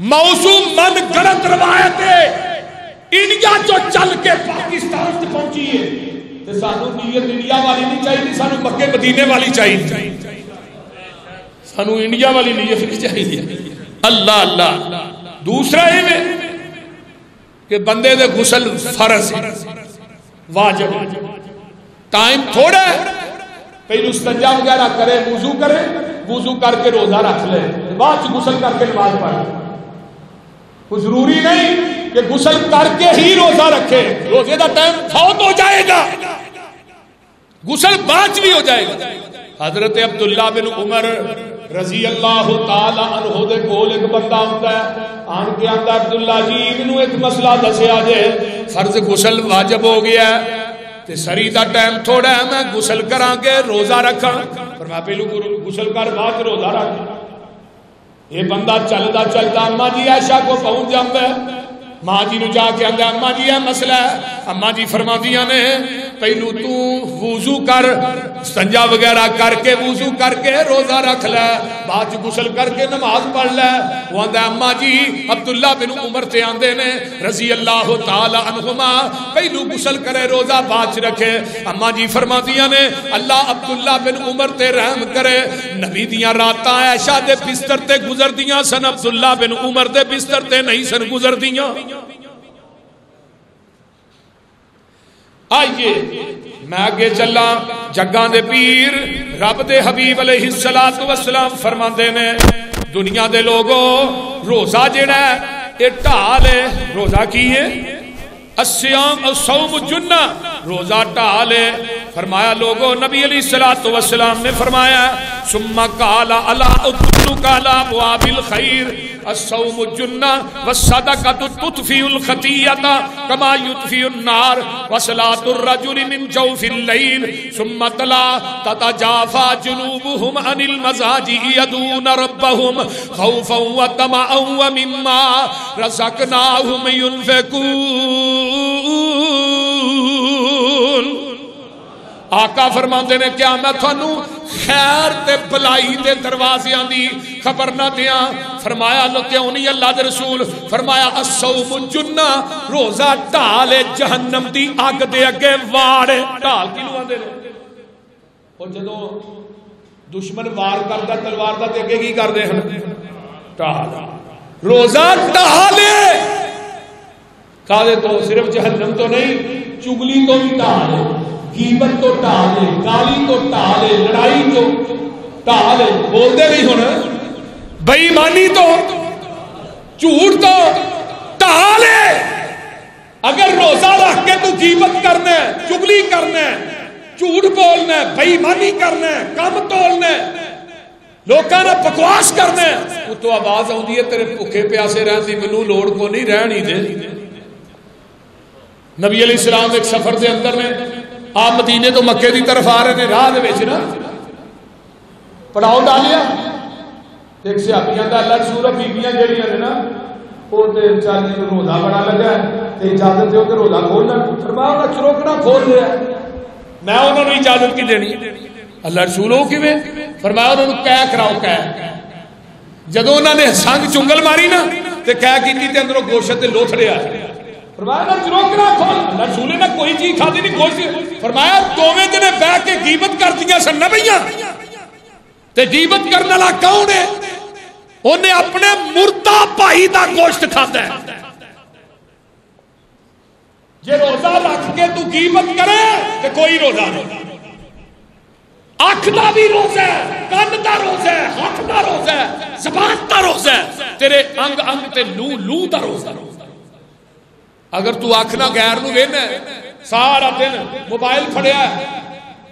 [SPEAKER 3] موضوع من گڑت روایت انڈیا جو چل کے پاکستان سے پہنچی ہے تے سانو نیت انڈیا والی نہیں چاہیے سانو مکے مدینے والی چاہیے سانو انڈیا والی نیت نہیں چاہیے اللہ اللہ دوسرا یہ کہ بندے دے غسل فرض واجب ٹائم تھوڑا ہے پہلو استنجا وغیرہ کرے وضو کر کے روزہ رکھ لے بعد غسل کر کے نماز پڑھے کوئی ضروری نہیں کہ غسل کر کے ہی روزہ رکھے روزے دا ٹائم فوت ہو جائے گا غسل بعد بھی ہو جائے گا حضرت عبداللہ بن عمر رضی اللہ تعالی عنہ دے کول ایک بندہ ہوتا ہے آن کے آندا عبداللہ جی انہوں ایک مسئلہ دسیا جے فرض غسل واجب ہو گیا ہے تے سری دا ٹائم تھوڑا ہے میں غسل کراں کے روزہ رکھاں فرمایا پہلو غسل کر بعد روزہ رکھ یہ بندہ چلدا چلدا اماں جی عائشہ کو پہنچ جاندا ہے ماں جی نو جا کے آندا اماں جی یہ مسئلہ ہے اماں جی فرماندیاں نے پہلو تو وضو کر استنجا وغیرہ کر کے وضو کر کے روزہ رکھ لے بعد غسل کر کے نماز پڑھ لے وہ آندا اماں جی عبداللہ بن عمر تے آندے نے رضی اللہ تعالی عنہما پہلو غسل کرے روزہ بعد رکھے اماں جی فرماندیاں نے اللہ عبداللہ بن عمر تے رحم کرے نبی دیاں راتاں عائشہ دے بستر تے گزردیاں سن عبداللہ بن عمر دے بستر تے نہیں سن گزردیاں آئیے میں آگے چلا جگاں دے پیر رب دے حبیب علیہ السلام فرماندے نے دنیا دے لوگوں روزہ جڑا ہے اے ٹال ہے روزہ کی ہے الصیام الصوم جنہ روزہ ٹال ہے فرمایا لوگوں نبی علیہ السلام نے فرمایا ثم قال الا ادلک علی ابواب الخیر الصوم جنہ والصدقۃ تطفئ الخطیئۃ کما یطفئ النار وصلاۃ الرجل من جوف الليل ثم تلا تتجافى جنوبهم عن المضاجع يدعون ربهم خوفا وطمعا ومما رزقناهم ينفقون آقا فرماندے نے کیا میں تھانوں خیر تے بلائی دے دروازیاں دی خبر نہ دیاں فرمایا لو کیوں نہیں اللہ دے رسول فرمایا الصوم جنہ روزہ ڈال جہنم دی اگ دے اگے واڑ ڈال کینوں آندے نے او جدوں دشمن وار کردا تلوار دا تے اگے کی کردے ہن ڈال روزہ ڈال کالے تو صرف جہنم تو نہیں چگلی تو بھی ڈال غیبت تو ٹالے گالی تو ٹالے لڑائی تو ٹالے بول دے نہیں ہونا بے ایمانی تو جھوٹ تو ٹالے اگر روزہ رکھ کے تو غیبت کرنا ہے چگلی کرنا ہے جھوٹ بولنا ہے بے ایمانی کرنا ہے کم تولنا ہے لوکاں نے بکواس کرنا ہے وہ تو آواز آؤندی ہے تیرے بھوکے پیاسے رہن دی مینوں لوڑ کو نہیں رہن ہی دے نبی علیہ السلام ایک سفر دے اندر نے آپ مدینے تو مکے دی طرف آ رہے ہیں راہ دے وچ نا پڑاؤ ڈالیا ایک صحابیاں دا اللہ رسول بیبییاں جڑیاں نے نا او تے چالی روزہ بڑا لگا ہے تے اجازت دیو کہ روزہ کھولنا فرمایا انہاں چروکنا کھول لیا میں انہاں نوں اجازت کی دینی اللہ رسول او کیویں فرمایا انہاں نوں قے کراؤ قے جدوں انہاں نے سنگ چنگل ماری نا تے قے کیتی تے اندروں گوشت تے لوتھڑے آ فرمایا چروکنا کھول اللہ رسول نے کوئی چیز کھادی نہیں گوشت فرمایا دوویں جنے بیٹھ کے غیبت کردیاں سن نبیاں تے غیبت کرنے والا کون ہے انہیں اپنے مردہ بھائی دا گوشت کھاتا ہے جے روزہ رکھ کے تو غیبت کرے تے کوئی روزہ نہیں اکھ دا بھی روزہ ہے کان دا روزہ ہے ہاتھ دا روزہ ہے زبان دا روزہ ہے تیرے انگ انگ تے لو دا روزہ اگر تو آکھنا غیر نو وینا سارا دن موبائل پھڑیا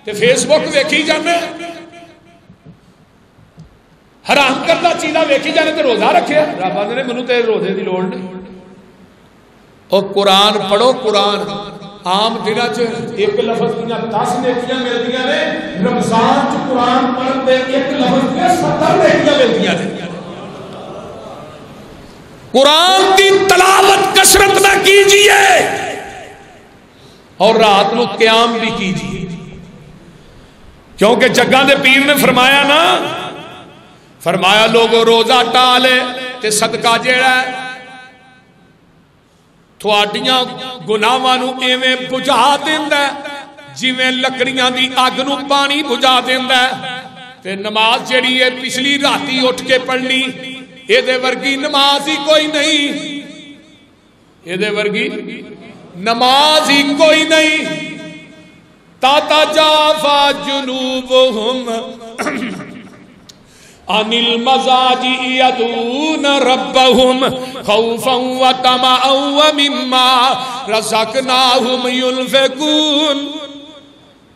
[SPEAKER 3] تے فیس بک ویکھی جانا حرام کردہ چیزاں ویکھی جانے تے روزہ رکھے رب آندے نے منوں تے روزے دی لوڑ نہیں. اور قرآن پڑھو. قرآن عام دنوں چ ایک لفظ دیاں 10 نیکیاں ملدیاں نے. رمضان چ قرآن پڑھن دے ایک لفظ دے 70 نیکیاں ملدیاں نے. قرآن کی تلاوت کثرت نہ کیجیے اور رات کو قیام بھی کیجیے کیونکہ جگہ دے پیر نے فرمایا نا فرمایا لوگوں روزہ ٹالے تے صدقہ جیڑا ہے تھوڑیاں گناہاں نو ایویں بجھا دیندا ہے جویں لکڑیاں دی اگ نو پانی بجھا دیندا ہے. تے نماز جیڑی ہے پچھلی راتی اٹھ کے پڑھنی اے دے ورگی نماز ہی کوئی نہیں. اے دے ورگی نماز ہی کوئی نہیں. تتجافا جنوبہم عن المضاجع يدعون ربهم خوفا وطمعا ومما رزقناهم ينفقون.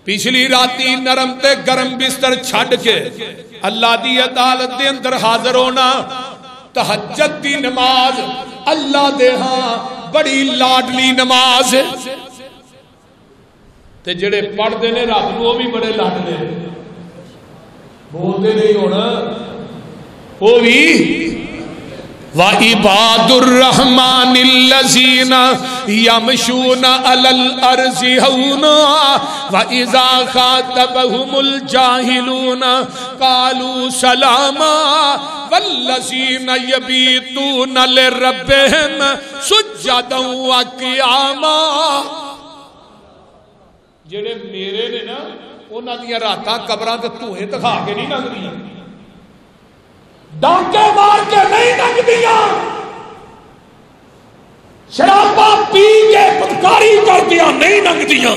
[SPEAKER 3] پچھلی راتی نرم تے گرم بستر چھڈ کے اللہ دی عدالت دے اندر حاضر ہونا. تہجد دی نماز اللہ دے ہاں بڑی لاڈلی نماز ہے. تے جڑے پڑھ دے نے رب نو وہ بھی بڑے لاڈلے بولتے نہیں ہونا وہ بھی. وَعِبَادُ الرَّحْمَنِ الَّذِينَ يَمْشُونَ عَلَى الْأَرْضِ هَوْنًا وَإِذَا خَاطَبَهُمُ الْجَاهِلُونَ قَالُوا سَلَامًا وَالَّذِينَ يَبِيتُونَ لِرَبِّهِمْ سُجَّدًا وَقِيَامًا. جڑے میرے نے نا انہاں دیاں راتاں قبراں تے دھوئیں دکھا کے نہیں لنگدیاں ڈانکے مار کے نہیں لنگدیاں شراباں پی کے بدکاری کر دیا نہیں لنگدیاں.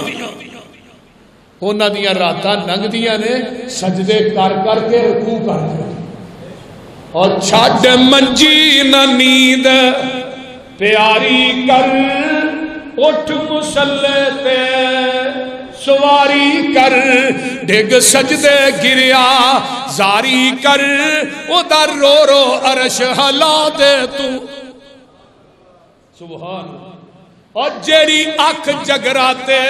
[SPEAKER 3] انہاں دیاں راتاں لنگدیاں نے سجدے کر کر کے رکوع کر کے اور چھڈ منجی نہ نیند پیاری کر اٹھ مصلے تے سواری کر ڈگ سجدے گریا زاری کر ادھر رو رو عرش ہلا دے تو سبحان. اور جیڑی اکھ جگراتے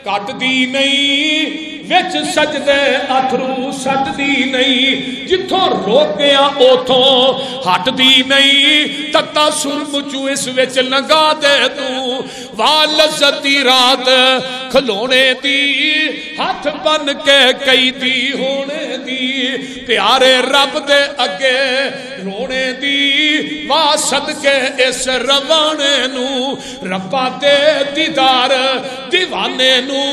[SPEAKER 3] کٹ دی نہیں وچ سجدے اتھرو سٹ دی نہیں جتھوں روکیا اوتھوں ہٹ دی نہیں تتا سر مچو اس وچ لگا دے تو وا لذتی رات کھلونے دی ہاتھ بن کے کئی دی ہونے دی پیارے رب دے اگے رونے دی وا صدقے اس روانے نو ربا دے دیدار دیوانے نو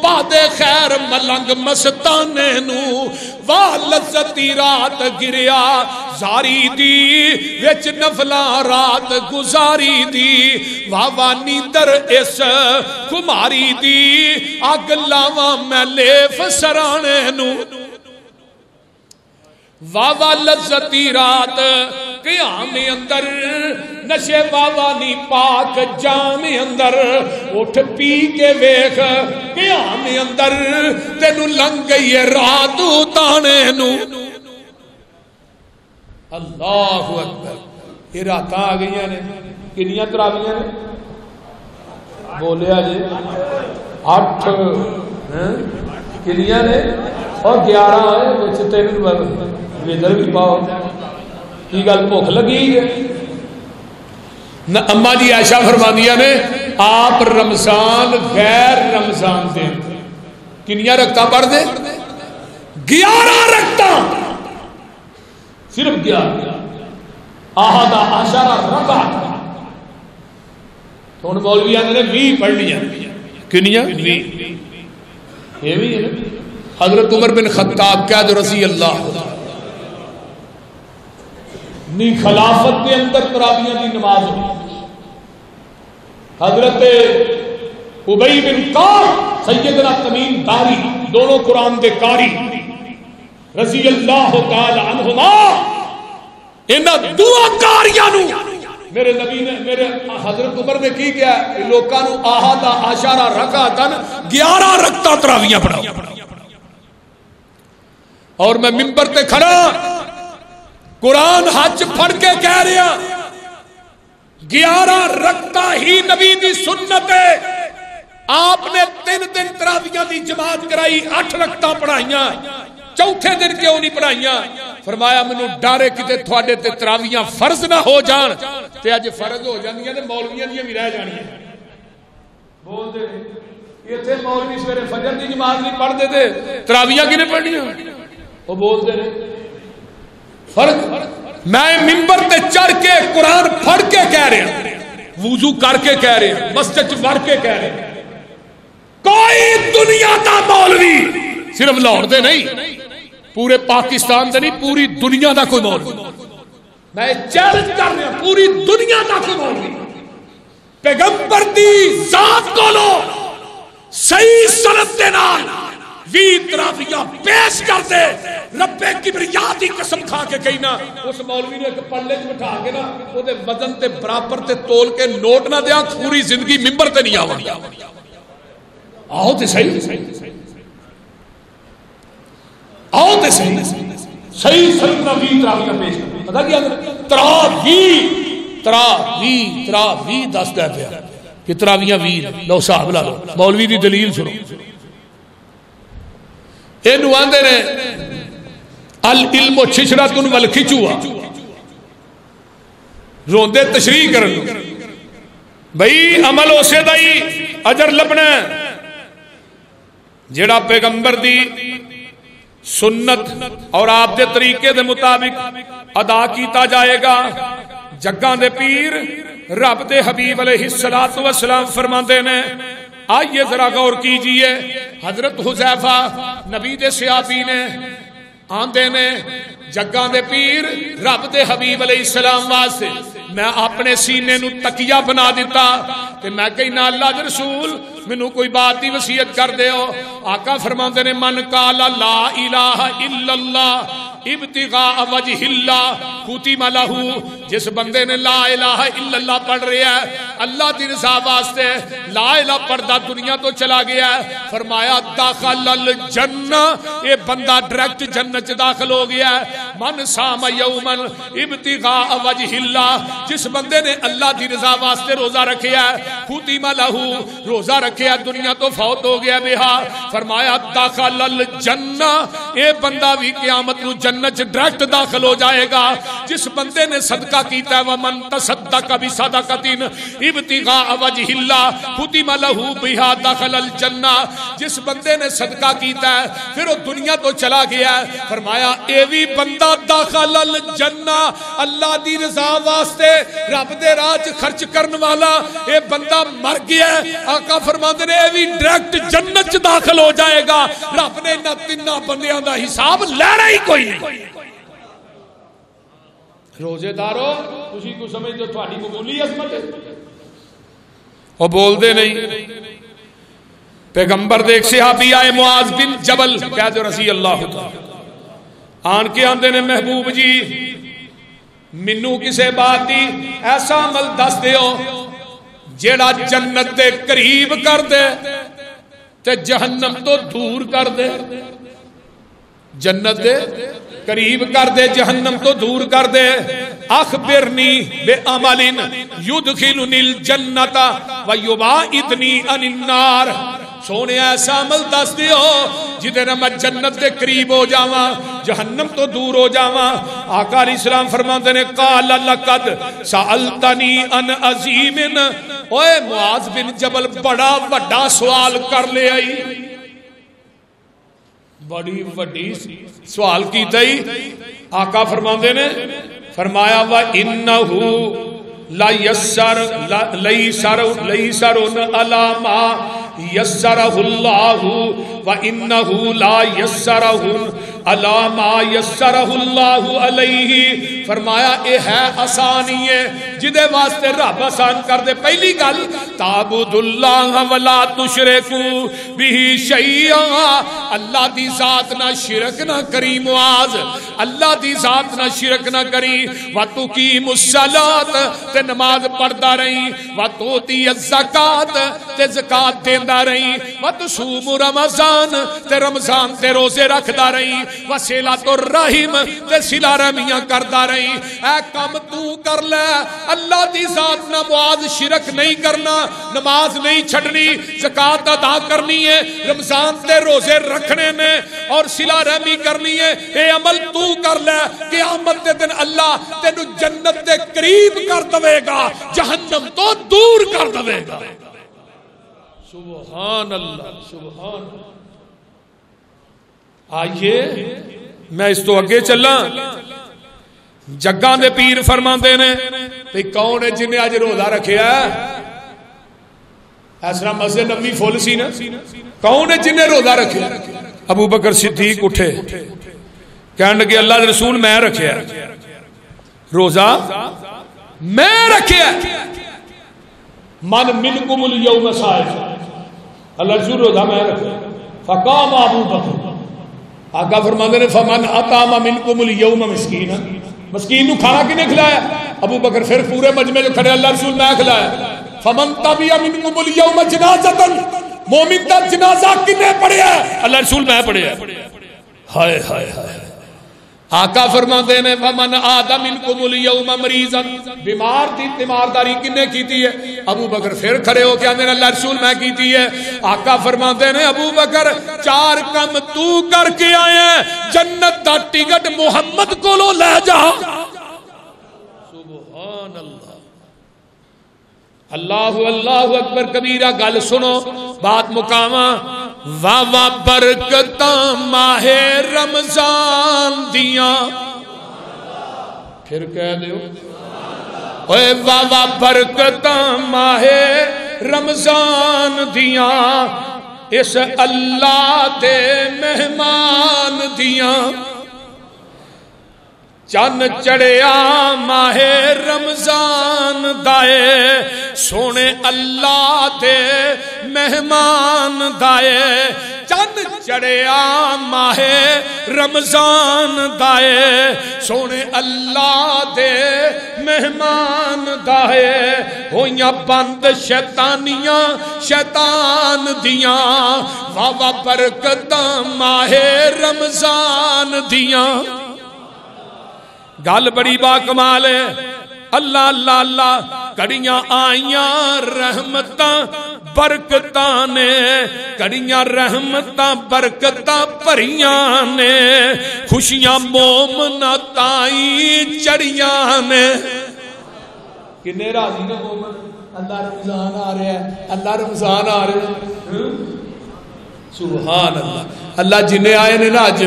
[SPEAKER 3] پا دے خیر ملنگ مستانے نو وا لذتی رات گریا زاری دی وچ نفلا رات گزاری دی واہ نیندر اس کماری دی اگ لاواں میں لیف سرانے نو واہ لذتی رات قیام اندر نشے واوانی پاک جام اندر اٹھ پی کے ویکھ قیام اندر تینو لنگ گئی رات تانے نو. اللہ اکبر. یہ رات آ گئی نے کنیاں تراویاں نے بولیا جی 8 کنیاں نے اور 11 ہے وچ 3 ودر بھی پاؤ کی گل بھوک لگی ہے. اما جی عائشہ فرماندیاں نے آپ رمضان غیر رمضان دے کنیاں رکھتا پڑھ دے 11 رکھتا صرف 11 آہدہ عشرہ رکعت تو ان مولوی نے 20 پڑھ لیا کنیاں 20 یہ بھی ہے. حضرت عمر بن خطاب قائد رضی اللہ نی خلافت کے اندر تراویح دی نماز ہوئی. حضرت ابی بن کعب سیدنا تمیم داری دونوں قرآن دے قاری رضی اللہ تعالی عنہما انہاں دعا کاریاں نو میرے نبی نے میرے حضرت عمر نے کی کیا لوکاں نو آہدا عشرہ رکعتن 11 رکعت تراویحاں پڑھاؤ اور میں منبر تے کھڑا قرآن حج پڑھ کے کہہ رہا 11 رکعتاں ہی نبی دی سنت ہے آپ نے 3 دن تراویحاں دی جماعت کرائی 8 رکعتاں پڑھائیاں چوتھے دن کیوں نہیں پڑھائیاں فرمایا مینوں ڈر ہے کتے تھوڑے تے تراویحاں فرض نہ ہو جان تے اج فرض ہو جاندیاں تے مولویاں دی بھی رہ جانیاں بول دے ایتھے مولوی سویرے فجر دی نماز نہیں پڑھ دے تے تراویحاں کنے پڑھنیاں وہ بول دے فرق میں منبر تے چڑھ کے قرآن پڑھ کے کہہ رہا وضو کر کے کہہ رہا مسجد وڑ کے کہہ رہا کوئی دنیا دا مولوی صرف لاہور دے نہیں پورے پاکستان دے نہیں پوری دنیا دا کوئی مولوی میں چیلنج کر رہا پوری دنیا دا کوئی مولوی پیغمبر دی ذات کو لو صحیح سند دے نال وی تراویحاں پیش کر دے رب کبریا دی قسم کھا کے کہنا اس مولوی نے ایک پلے وچ بٹھا کے نا او دے وزن تے برابر تے تول کے نوٹ نہ دیاں پوری زندگی منبر تے نہیں آوندی آؤ تے صحیح آؤ تے صحیح صحیح تراویح پیش کر پتہ کیا تراویح دسدا پیا کہ تراویحاں 20 لو صاحب لا لو مولوی دی دلیل سنو اینو آندے نے العلم چھچڑا تن ول کھچوا روندے تشریح کرن بھئی عمل اسے دا ہی اجر لبنا جڑا پیغمبر دی سنت اور آپ دے طریقے دے مطابق ادا کیتا جائے گا جگاں دے پیر رب دے حبیب علیہ السلام فرماندے نے آئیے ذرا غور کیجئے حضرت حذیفہ نبی دے صحابی نے آندے نے جگاں دے پیر رب دے حبیب علیہ السلام واسطے میں اپنے سینے نو تکیہ بنا دیتا کہ میں کہنا اللہ دے رسول مینوں کوئی بات دی وصیت کر دیو آقا فرماندے نے من قال لا الہ الا اللہ ابتغاء وجہ اللہ کتب لہ جس بندے نے لا الہ الا اللہ پڑھ رہا ہے اللہ دی رضا واسطے لا الہ پڑھدا دنیا تو چلا گیا ہے فرمایا داخل الجنہ یہ بندہ ڈائریکٹ جنت داخل ہو گیا ہے من صام یوما ابتغاء وجہ اللہ جس بندے نے اللہ دی رضا واسطے روزہ رکھیا ہے کتب لہ روزہ رکھیا دنیا تو فوت ہو گیا بہا فرمایا داخل الجنہ یہ بندہ بھی قیامت نو جنت ڈائریکٹ داخل ہو جائے گا جس بندے نے صدقہ کیتا ہے ومن تصدق بصدقۃ ابتغاء وجہ اللہ کتب لہ بہا دخل الجنہ جس بندے نے صدقہ کیتا ہے پھر وہ دنیا تو چلا گیا ہے فرمایا اے وی بندہ داخل الجنہ اللہ دی رضا واسطے رب دے راہ وچ خرچ کرن والا اے بندہ مر گیا ہے آقا فرماندے نے اے وی ڈائریکٹ جنت چ داخل ہو جائے گا رب نے انہاں تیناں بندیاں دا حساب لینا ہی کوئی نہیں روزے دارو تسی کو سمجھ دو تھوڑی معمولی عظمت ہے وہ بول دے نہیں پیغمبر دیکھ صحابی آئے معاذ بن جبل کہہ جو رضی اللہ تعالی آن کے آندے نے محبوب جی منو کسے بات دی ایسا عمل دس دیو جیڑا جنت دے قریب کر دے تے جہنم تو دور کر دے جنت دے قریب کر دے جہنم تو دور کر دے اخبرنی بے عمل یدخلنی الجنت ویباعدنی عن النار سونے ایسا عمل دس دیو جدے میں جنت دے قریب ہو جاواں جہنم تو دور ہو جاواں آقا علیہ السلام فرماندے نے قال لقد سألتنی عن عظیم اوے معاذ بن جبل بڑا بڑا سوال کر لے آئی بڑی وڈی سوال کی تئی آقا فرماندے نے فرمایا وَإِنَّهُ لَيْسَرٌ عَلَى مَا يَسَّرَهُ اللَّهُ وَإِنَّهُ لَا يَسَّرَهُ عَلَى مَا يَسَّرَهُ اللَّهُ عَلَيْهِ فرمایا اے ہے آسانی ہے جدے واسطے رب آسان کر دے پہلی گل تعبد اللہ ولا تشرکو بہ شیئا اللہ دی ذات نہ شرک نہ کری معاذ اللہ دی ذات نہ شرک نہ کری وتقیم الصلاۃ تے نماز پڑھدا رہی وتؤتی الزکات تے زکات دیندا رہی وتصوم رمضان تے رمضان تے روزے رکھدا رہی وصلۃ الرحم تے صلہ رحمیاں کردا رہی اے کم تو کر لے اللہ دی ذات نہ معاذ شرک نہیں کرنا نماز نہیں چھڑنی زکات ادا کرنی ہے رمضان تے روزے رکھنے نے اور صلہ رحمی کرنی ہے اے عمل تو کر لے قیامت دے دن اللہ تینو جنت دے قریب کر دے گا جہنم تو دور کر دے گا سبحان اللہ سبحان آئیے میں اس تو اگے چلا جگاں دے پیر فرماندے نے تے کون ہے جنہیں آج روزہ رکھیا ہے ایسا مسجد نبی فل سی نا کون ہے جنہیں روزہ رکھیا ابو بکر صدیق اٹھے کہنے لگے اللہ رسول میں رکھیا روزہ میں رکھیا من منکم اليوم صائم اللہ رسول روزہ میں رکھیا فقام ابو بکر آقا فرماندے نے فمن اطعم منکم اليوم مسکینا مسکین نو کھانا کنے کھلایا ابو بکر پھر پورے مجمع جو کھڑے اللہ رسول میں کھلایا فمن تبع منکم اليوم جنازۃ مومن دا جنازہ کنے پڑھیا اللہ رسول میں پڑھیا ہائے ہائے ہائے آقا فرماندے نے فمن عاد منکم اليوم مریضا بیمار تھی تیمارداری کنے کیتی ہے ابو بکر پھر کھڑے ہو کے اندر اللہ رسول میں کیتی ہے آقا فرماندے نے ابو بکر 4 کم تو کر کے آئے جنت دا ٹکٹ محمد کو لو لے جا سبحان اللہ اللہ اللہ اکبر کبیرہ گل سنو بات مقامہ واہ برکتاں ماہ رمضان دیاں پھر کہہ دیو اے واہ برکتاں ماہ رمضان دیاں اس اللہ دے مہمان دیاں چن چڑھیا ماہ رمضان دائے سونے اللہ دے مہمان دائے چن چڑھیا ماہ رمضان دائے سونے اللہ دے مہمان دائے ہویاں بند شیطانیاں شیطان دیاں واہ برکتاں ماہ رمضان دیاں گل بڑی با کمال ہے اللہ اللہ اللہ کڑیاں آئیاں رحمتاں برکتاں نے کڑیاں رحمتاں برکتاں پریاں نے خوشیاں مومناں تائیں چڑیاں نے کنے راضی نے مومن اللہ رمضان آ رہا ہے اللہ رمضان آ رہا ہے سبحان اللہ اللہ جنہیں آئے نے نا آج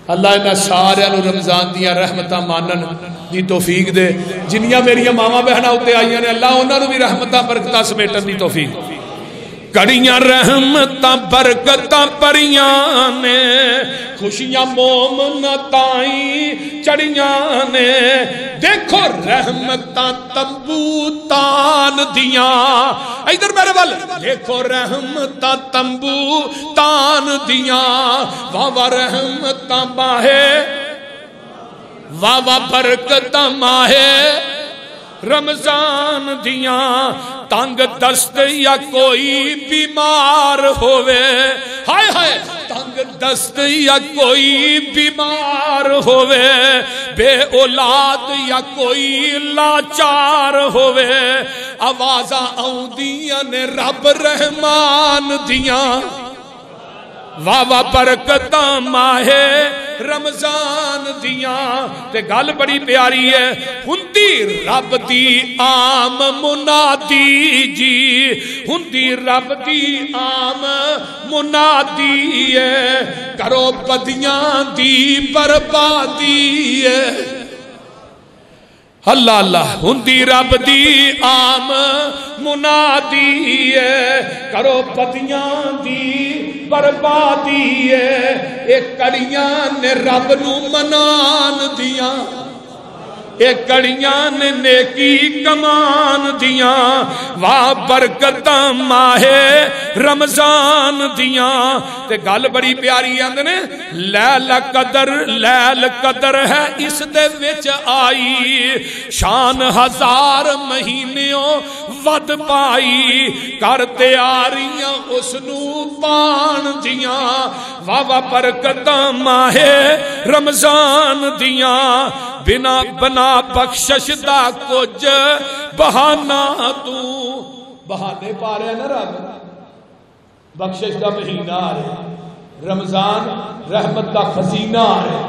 [SPEAKER 3] اللہ انہاں سارے نو رمضان دیاں رحمتاں مانن دی توفیق دے جنیاں میریاں ماما بہناں اتے آئیاں نے اللہ انہاں نو بھی رحمتاں برکتاں سمیٹن دی توفیق کڑیاں رحمتاں برکتاں پریاں نے خوشیاں مومن تائیں چڑیاں نے دیکھو رحمتاں تمبو تان دیاں ادھر میرے بل دیکھو رحمتاں تمبو تان دیاں واہ رحمتاں ماہے واہ برکتاں ماہے رمضان دیاں تنگ دست یا کوئی بیمار ہوئے ہائے ہائے تنگ دست یا کوئی بیمار ہوئے بے اولاد یا کوئی لاچار ہوئے آوازاں آؤں دیاں نے رب رحمان دیاں واہ برکتاں ماہ رمضان دیاں تے گل بڑی پیاری ہے ہندی رب دی عام منادی جی ہندی رب دی عام منادی ہے کرو بدیاں دی بربادی ہے اللہ اللہ ہندی رب دی عام منادی ہے کرو بدیاں دی بربادی ہے ایک کڑیاں نے رب نو منان دیاں اے کڑیاں نے نیکی کمان دیاں واہ برکتاں ماہ رمضان دیاں تے گل بڑی پیاری آندے نے لیل قدر ہے اس دے وچ آئی شان ہزار مہینیوں ود پائی کر تیاریاں اس نو پان دیاں واہ برکتاں ماہ رمضان دیاں بنا بنا بخشش دا کچھ بہانا تو بہانے پا رہے ہیں نا رب بخشش دا مہینہ آ رہے رمضان رحمت دا خزینہ آ رہے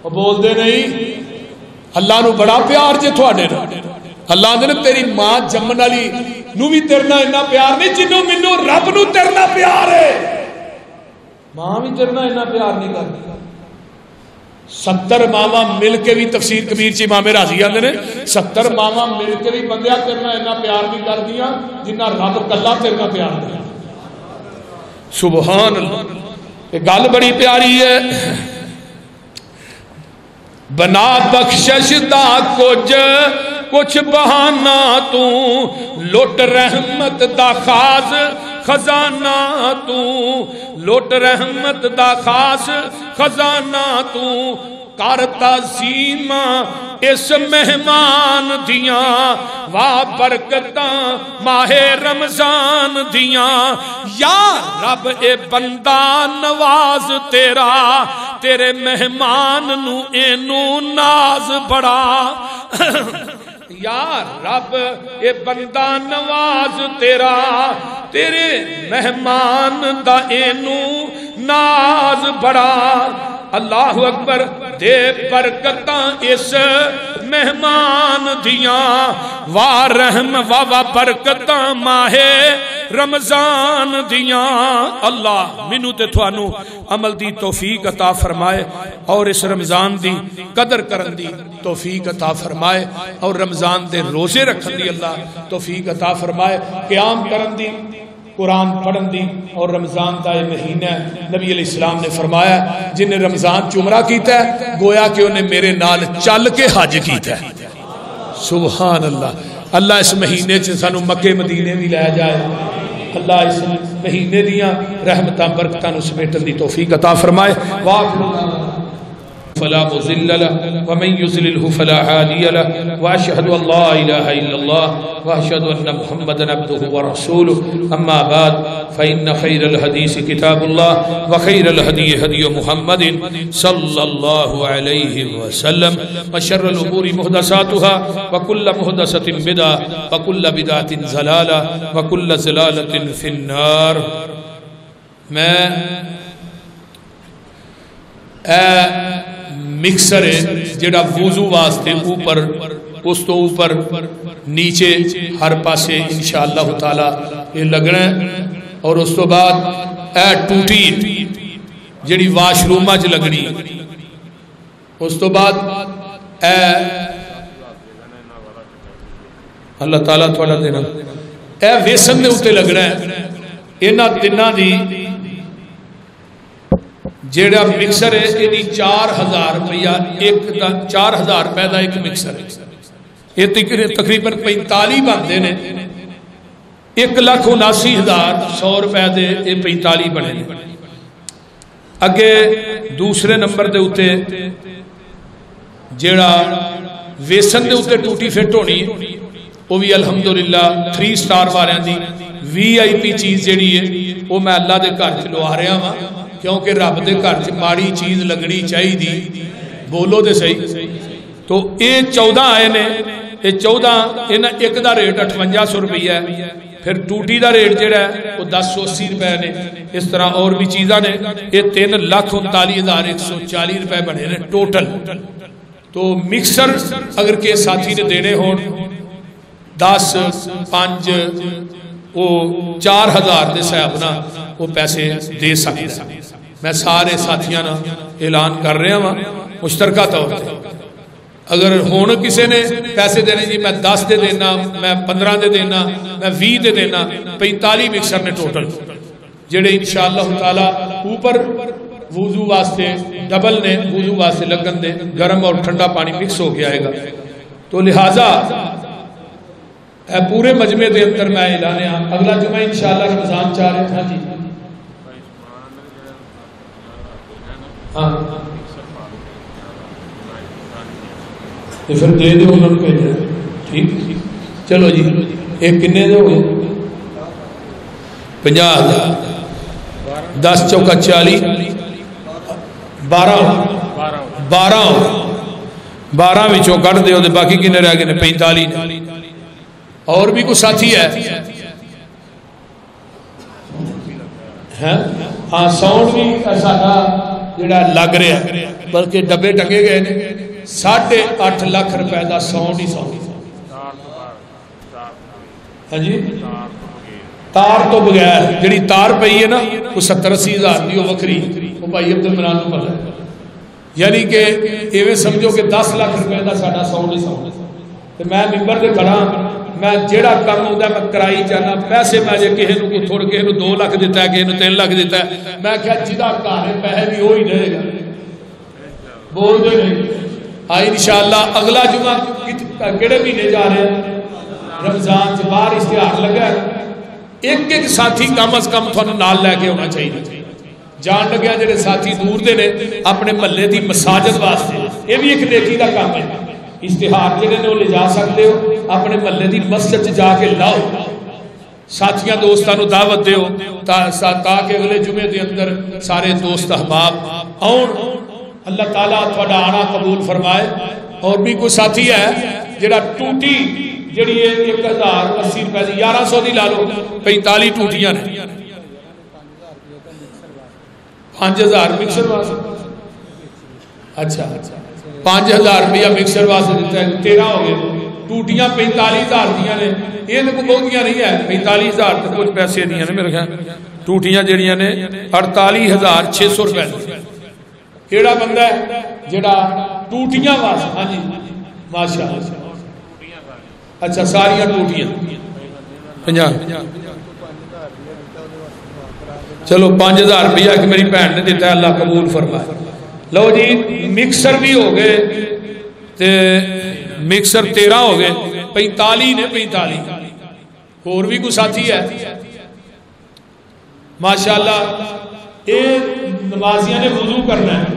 [SPEAKER 3] وہ بول دے نہیں اللہ نو بڑا پیار جے تھوڑے نا اللہ نے تیری ماں جمن والی نو بھی تیرنا اتنا پیار نہیں جنوں منو رب نو تیرنا پیار ہے ماں بھی تیرنا اتنا پیار نہیں کرتی 70 ماواں مل کے بھی تفسیر کبیر چی امام راضی آندے نے 70 ماواں مل کے بھی بندیا تیرنا اتنا پیار نہیں کر دیا جنہ رب کلا تیرنا پیار دیا سبحان اللہ یہ گل بڑی پیاری ہے بنا بخشش دا کچھ بہانا تو لٹ رحمت دا خاص خزانہ تو لٹ رحمت دا خاص خزانہ تو کرتا سیما اس مہمان دیاں واہ برکتاں ماہ رمضان دیاں یا رب اے بندہ نواز تیرا تیرے مہمان نو اینو ناز بڑا یا رب اے بندہ نواز تیرا تیرے مہمان دا اینو ناز بڑا اللہ اکبر دے برکتاں اس مہمان دیاں واہ رحم واہ برکتاں ماہ رمضان دیاں اللہ منو تے تھانو عمل دی توفیق عطا فرمائے اور اس رمضان دی قدر کرن دی توفیق عطا فرمائے اور رمضان دے روزے رکھن دی اللہ توفیق عطا فرمائے قیام کرن دی قرآن پڑھن دی اور رمضان دا یہ مہینہ نبی علیہ السلام نے فرمایا جن نے رمضان چمرہ کیتا ہے گویا کہ انہیں میرے نال چل کے حج کیتا ہے سبحان اللہ اللہ اس مہینے سے سانو مکے مدینے بھی لے جائے اللہ اس مہینے دیاں رحمتاں برکتاں نو سمیٹن دی توفیق عطا فرمائے فلا مضل له ومن يضلله فلا هادي له واشهد ان لا اله الا الله واشهد ان محمدا عبده ورسوله اما بعد فان خير الحديث كتاب الله وخير الهدي هدي محمد صلى الله عليه وسلم وشر الامور محدثاتها وكل محدثه بدعه وكل بدعه ضلاله وكل ضلاله في النار میں مکسر ہے جڑا وضو واسطے اوپر اس تو اوپر نیچے ہر پاسے انشاءاللہ تعالی یہ لگنا ہے اور اس تو بعد اے ٹوٹی جڑی واش رومہ چ لگنی اس تو بعد اے اللہ تعالیٰ تھوڑا دینا اے ویسن دے اتے لگنا ہے اینا تنہ دی جیڑا مکسر ہے یہ 4000 روپیہ 4000 روپے دا ایک مکسر ہے یہ تقریباً 45 بنتے نے 1,79,100 روپے دے یہ 45 بنے اگے دوسرے نمبر دے اتے جیڑا ویسن دے اتے ٹوٹی فٹ ہونی وہ بھی الحمدللہ 3 سٹار والیاں دی VIP چیز جیڑی ہے وہ میں اللہ دے گھر چ لوا رہا ہاں کیونکہ رب دے گھر چ ماڑی چیز لگنی چاہیے دی بولو دے صحیح تو یہ 14 آئے نے یہ 14 ایک دا ریٹ 5800 روپیہ ہے پھر ٹوٹی دا ریٹ جڑا ہے وہ 1080 روپے نے اس طرح اور بھی چیزاں نے یہ 3,39,140 روپے بنے نے ٹوٹل تو مکسر اگر کہ ساتھی نے دینے ہون 10 5 وہ 4000 دے صاحبنا وہ پیسے دے سکتے ہیں میں سارے ساتھیاں نا اعلان کر رہے ہیں مشترکہ طور پہ اگر ہون کسے نے پیسے دینے جی میں 10 دے دینا میں 15 دے دینا میں 20 دے دینا 45 مکسر نے ٹوٹل جڑے انشاءاللہ تعالی اوپر وضو واسطے ڈبل نے وضو واسطے لگن دے گرم اور ٹھنڈا پانی مکس ہو کے آئے گا. تو لہٰذا پورے مجمع دے اندر میں اعلان اگلا جمعہ انشاءاللہ رمضان 4 ہے. ہاں جی ہاں پھر دے دو انہوں نے بھیجا. ٹھیک چلو جی ایک کنے دے ہوئے 50,000 10 چوکا 40 12 وچوں کٹ دیو تے باقی کنے رہ گئے نے 45. اور بھی کوئی ساتھی ہے ہاں ساؤنڈ بھی ساڈا جڑا لگ رہا ہے بلکہ ڈبے ٹنگے گئے نے 8.5 لاکھ روپے دا ساؤنڈ ہی ساؤنڈ. ہاں جی تار تو بغیر جڑی تار پئی ہے نا وہ 70-80 ہزار دی وکری وہ بھائی عبد المنان کو پتہ ہے. یعنی کہ ایویں سمجھو کہ 10 لاکھ روپے دا ساڈا ساؤنڈ ہی ساؤنڈ. تے میں ممبر تے کھڑا میں جیڑا کام ہوندا میں کرائی جانا. پیسے میں جے کسے نوں کوئی تھوڑ کسے نوں 2 لاکھ دیتا ہے کسے نوں 3 لاکھ دیتا ہے میں کہا جدا گھر پیسے بھی وہی دے گا. بول دے نہیں انشاءاللہ اگلا جمعہ کیڑے مہینے جا رہے ہیں رمضان سے باہر اشتہار لگا ہے. ایک ساتھی کم از کم تھانوں نال لے کے ہونا چاہیے. جان لگیا جڑے ساتھی دور دے نے اپنے محلے دی مساجد واسطے یہ بھی ایک نیکی دا کام ہے. اشتہار جڑے نے وہ لے جا سکتے ہو اپنے محلے دی مسجد جا کے لاؤ ساتھیاں دوستاں نو دعوت دیو تاکہ اگلے جمعے دے اندر سارے دوست احباب آؤن. اللہ تعالیٰ تھوڑا آنا قبول فرمائے. اور بھی کوئی ساتھی ہے جڑا ٹوٹی جڑی 1080 روپے دی 1100 دی لا لو 45 ٹوٹیاں نے 5000 مکسر واسطے. اچھا 5000 روپیہ مکسر واسطے دیتا ہے 13 ہو گئے. ٹوٹیاں 45,000 دیا نے یہ تو بہتیاں نہیں ہے 45,000 تو کچھ پیسے نہیں ہیں میرے خیال. ٹوٹیاں جڑیاں نے 48,600 روپے. کیڑا بندہ ہے جڑا ٹوٹیاں واسطے. ہاں جی ماشاءاللہ. اچھا ساریاں ٹوٹیاں 50. چلو 5,000 روپیہ کہ میری بہن نے دیتا ہے اللہ قبول فرمائے. لو جی مکسر بھی ہو گئے تے مکسر 13 ہو گئے 45 نے 45. اور بھی کوئی ساتھی ہے ماشاءاللہ. یہ نمازیاں نے وضو کرنا ہے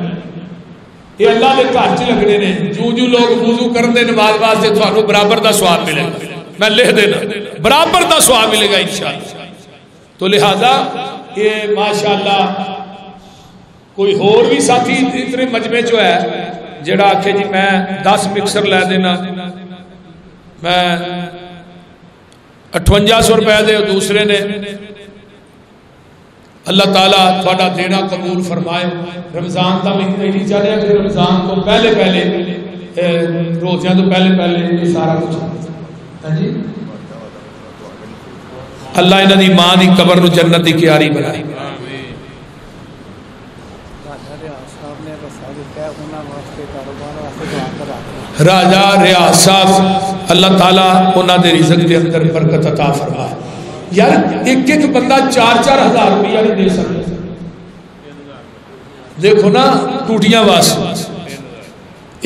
[SPEAKER 3] یہ اللہ کے گھر چ لگنے نے. جو لوگ وضو کرتے نماز واسطے تھانوں برابر دا ثواب ملے گا. میں لکھ دینا برابر دا ثواب ملے گا انشاءاللہ. تو لہذا یہ ماشاءاللہ کوئی اور بھی ساتھی اتنے مجمع جو ہے جڑا آکھے جی میں 10 مکسر لے دینا میں 5800 روپے دے. دوسرے نے اللہ تعالیٰ تھوڑا دینا قبول فرمائے. رمضان کا مہینہ نہیں چاہ رہا کہ رمضان تو پہلے روزیاں تو پہلے یہ سارا کچھ جی اللہ انہاں دی ماں دی قبر نو جنت دی کیاری بنائے. راجہ ریاض صاحب اللہ تعالیٰ انہاں دے رزق دے اندر برکت عطا فرمائے. یار ایک بندہ 4-4 ہزار روپیہ نہیں دے سکتا. دیکھو نا ٹوٹیاں واسطے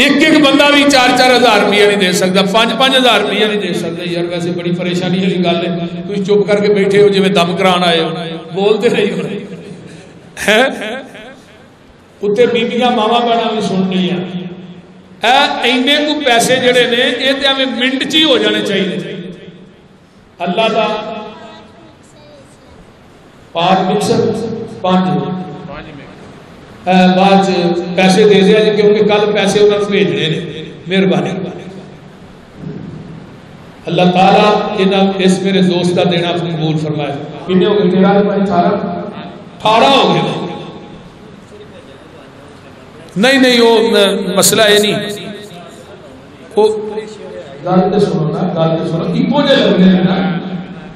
[SPEAKER 3] ایک بندہ بھی 4-4 ہزار روپیہ نہیں دے سکتا 5-5 ہزار روپیہ نہیں دے سکتا. یار ویسے بڑی پریشانی والی گل ہے. تم چپ کر کے بیٹھے ہو جی دم کران آئے ہو بولتے نہیں ہو اتنے بیبیاں ماوا بہنا بھی سن رہی ہیں. اینے کو پیسے جڑے نے یہ تو ہمیں منٹ چ ہی ہو جانے چاہیے. اللہ کا پانچ مکسر 5 بعد پیسے دے دیا جی کیونکہ کل پیسے انہوں نے بھیجنے نے. مہربانی اللہ تعالیٰ اس میرے دوست کا دینا قبول فرمائے. کتنے ہو گئے 18 ہو گئے. نہیں وہ مسئلہ یہ نہیں وہ گل تو سنو نا گل تو سنو ایکو جے لگنے ہیں نا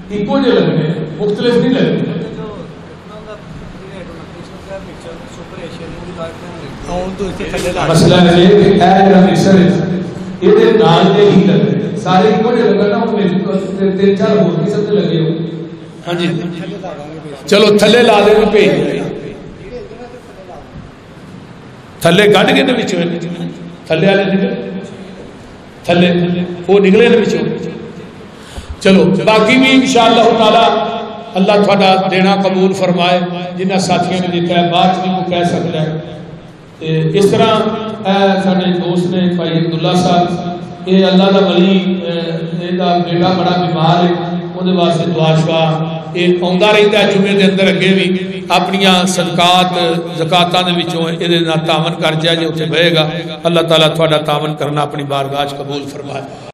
[SPEAKER 3] ایکو جے لگنے ہیں مختلف نہیں لگنے. مسئلہ ہے کہ اے جڑا مکسر ہے یہ نال دے ہی لگے سارے ایکو جے لگا نا 3-4 ہور قسم دے لگے ہو. ہاں جی چلو تھلے لا دے بھیج تھلے کھڈ کے وچوں تھلے والے نکلے تھلے وہ نکلے وچوں چلو باقی بھی انشاءاللہ تعالی اللہ تھوڑا دینا قبول فرمائے جنہ ساتھیوں نے دیتا ہے بات نہیں وہ کہہ سکتا ہے اس طرح سارے دوست نے بھائی عبداللہ صاحب یہ اللہ کا ولی بیٹا بڑا بیمار ہے وہ واسطے دعا شعا یہ آتا رہتا ہے جمعے کے اندر اگے بھی اپنی صدقات زکاتاں دے وچوں یہ تعاون کر جائے جی اتنے بہے گا اللہ تعالیٰ تھوڑا تعاون کرنا اپنی بارگاہ قبول فرمائے